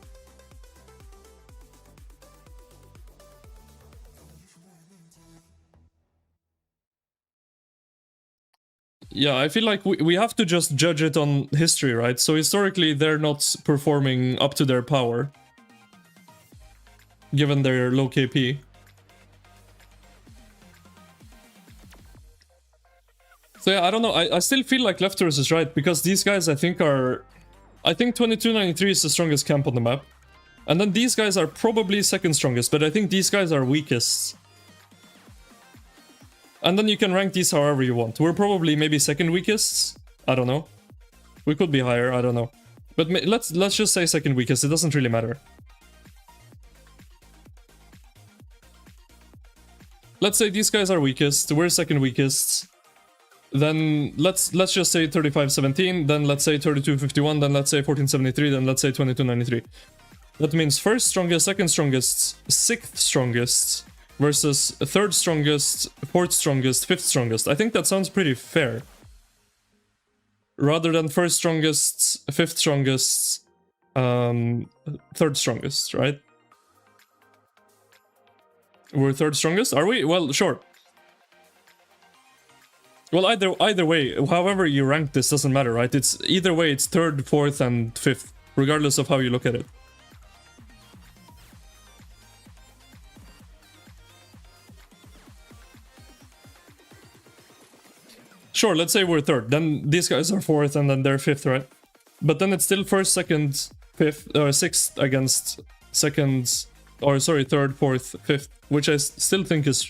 yeah, I feel like we have to just judge it on history, right? So historically, they're not performing up to their power, given their low KP. So yeah, I don't know, I still feel like Leftovers is right, because these guys I think 2293 is the strongest camp on the map. And then these guys are probably second strongest, but I think these guys are weakest. And then you can rank these however you want. We're probably maybe second weakest, I don't know. We could be higher, I don't know. But let's just say second weakest, it doesn't really matter. Let's say these guys are weakest, we're second weakest. Then let's just say 35-17, then let's say 32-51, then let's say 14-73, then let's say 22-93. That means first strongest, second strongest, sixth strongest versus third strongest, fourth strongest, fifth strongest. I think that sounds pretty fair. Rather than first strongest, fifth strongest, third strongest, right? We're third strongest? Are we? Well, sure. Well, either way, however you rank this doesn't matter, right? It's either way, it's third, fourth, and fifth, regardless of how you look at it. Sure, let's say we're third, then these guys are fourth, and then they're fifth, right? But then it's still first, second, fifth, or sixth against second, or sorry, third, fourth, fifth, which I still think is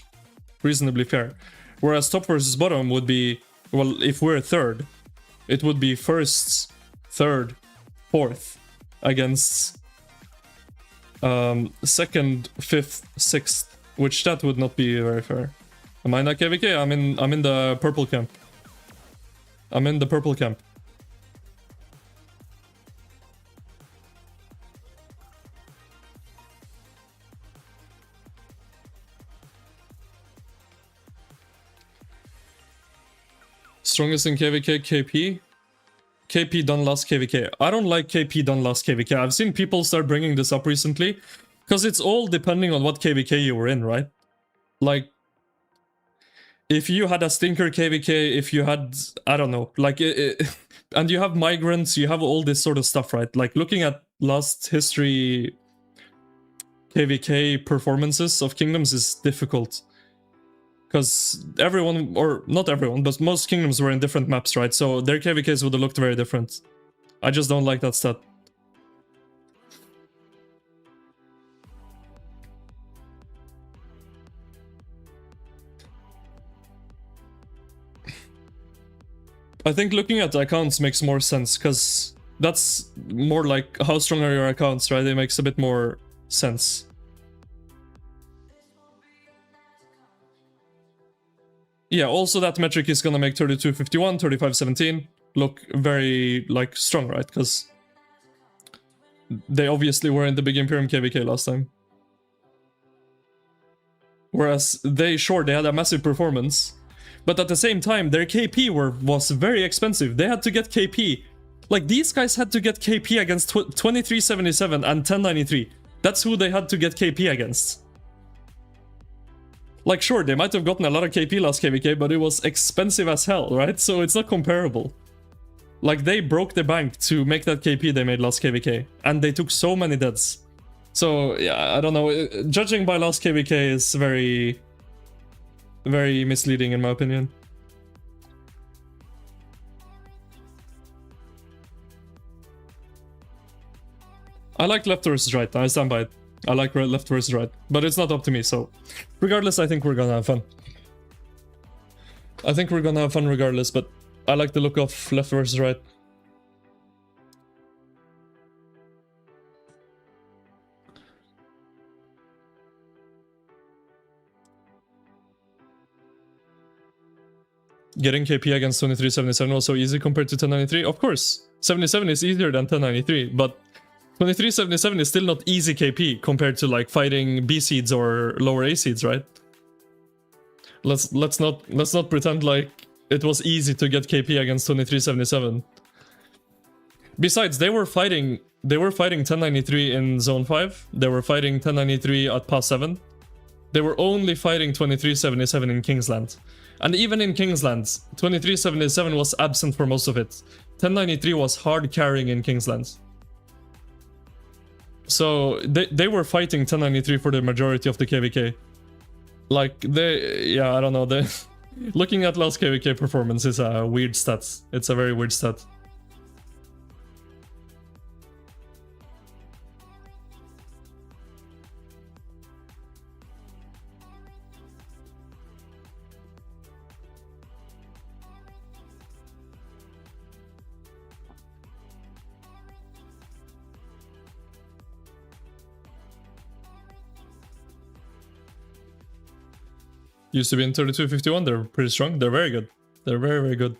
reasonably fair. Whereas top versus bottom would be, well, if we're third, it would be first, third, fourth against second, fifth, sixth, which that would not be very fair. Am I not KvK? I'm in the purple camp. I'm in the purple camp. Strongest in KvK, KP? KP done last KvK. I don't like KP done last KvK. I've seen people start bringing this up recently. Because it's all depending on what KvK you were in, right? Like, if you had a stinker KvK, if you had, I don't know, like, and you have migrants, you have all this sort of stuff, right? Like, looking at last history KvK performances of kingdoms is difficult. Because everyone, or not everyone, but most kingdoms were in different maps, right? So their KvKs would have looked very different. I just don't like that stat. I think looking at the accounts makes more sense, because that's more like how strong are your accounts, right? It makes a bit more sense. Yeah, also that metric is gonna make 32-51, 35-17 look very, like, strong, right? Because they obviously were in the Big Imperium KvK last time. Whereas they had a massive performance. But at the same time, their KP was very expensive. They had to get KP. Like, these guys had to get KP against 2377 and 1093. That's who they had to get KP against. Like, sure, they might have gotten a lot of KP last KvK, but it was expensive as hell, right? So it's not comparable. Like, they broke the bank to make that KP they made last KvK. And they took so many deaths. So, yeah, I don't know. Judging by last KvK is very... very misleading in my opinion. I like left versus right, I stand by it. I like left versus right, but it's not up to me, so... Regardless, I think we're gonna have fun. I think we're gonna have fun regardless, but I like the look of left versus right. Getting KP against 2377 was so easy compared to 1093? Of course, 77 is easier than 1093, but 2377 is still not easy KP compared to like fighting B seeds or lower A seeds, right? Let's not pretend like it was easy to get KP against 2377. Besides, they were fighting 1093 in Zone 5. They were fighting 1093 at Pass 7. They were only fighting 2377 in Kingsland. And even in Kingsland, 2377 was absent for most of it. 1093 was hard carrying in Kingsland. So they were fighting 1093 for the majority of the KvK. Like, yeah, I don't know, looking at last KvK performance is a weird stat. It's a very weird stat. Used to be in 3251, they're pretty strong. They're very good. They're very, very good.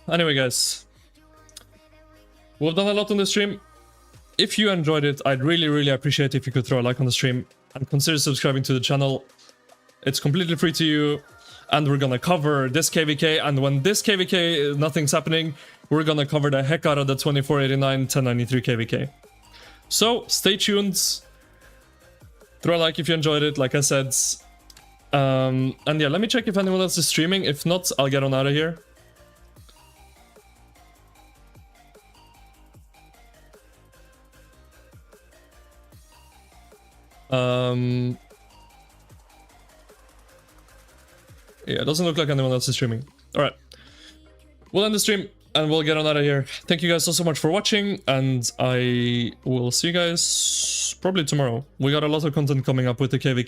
Anyway, guys, we've done a lot on the stream. If you enjoyed it, I'd really appreciate if you could throw a like on the stream and consider subscribing to the channel. It's completely free to you, and we're gonna cover this KvK, and when this KvK nothing's happening, we're gonna cover the heck out of the 2489 1093 KvK. So stay tuned, throw a like if you enjoyed it, like I said. And yeah, let me check if anyone else is streaming. If not, I'll get on out of here. Yeah, it doesn't look like anyone else is streaming. Alright. We'll end the stream and we'll get on out of here. Thank you guys so much for watching, and I will see you guys probably tomorrow. We got a lot of content coming up with the KvK.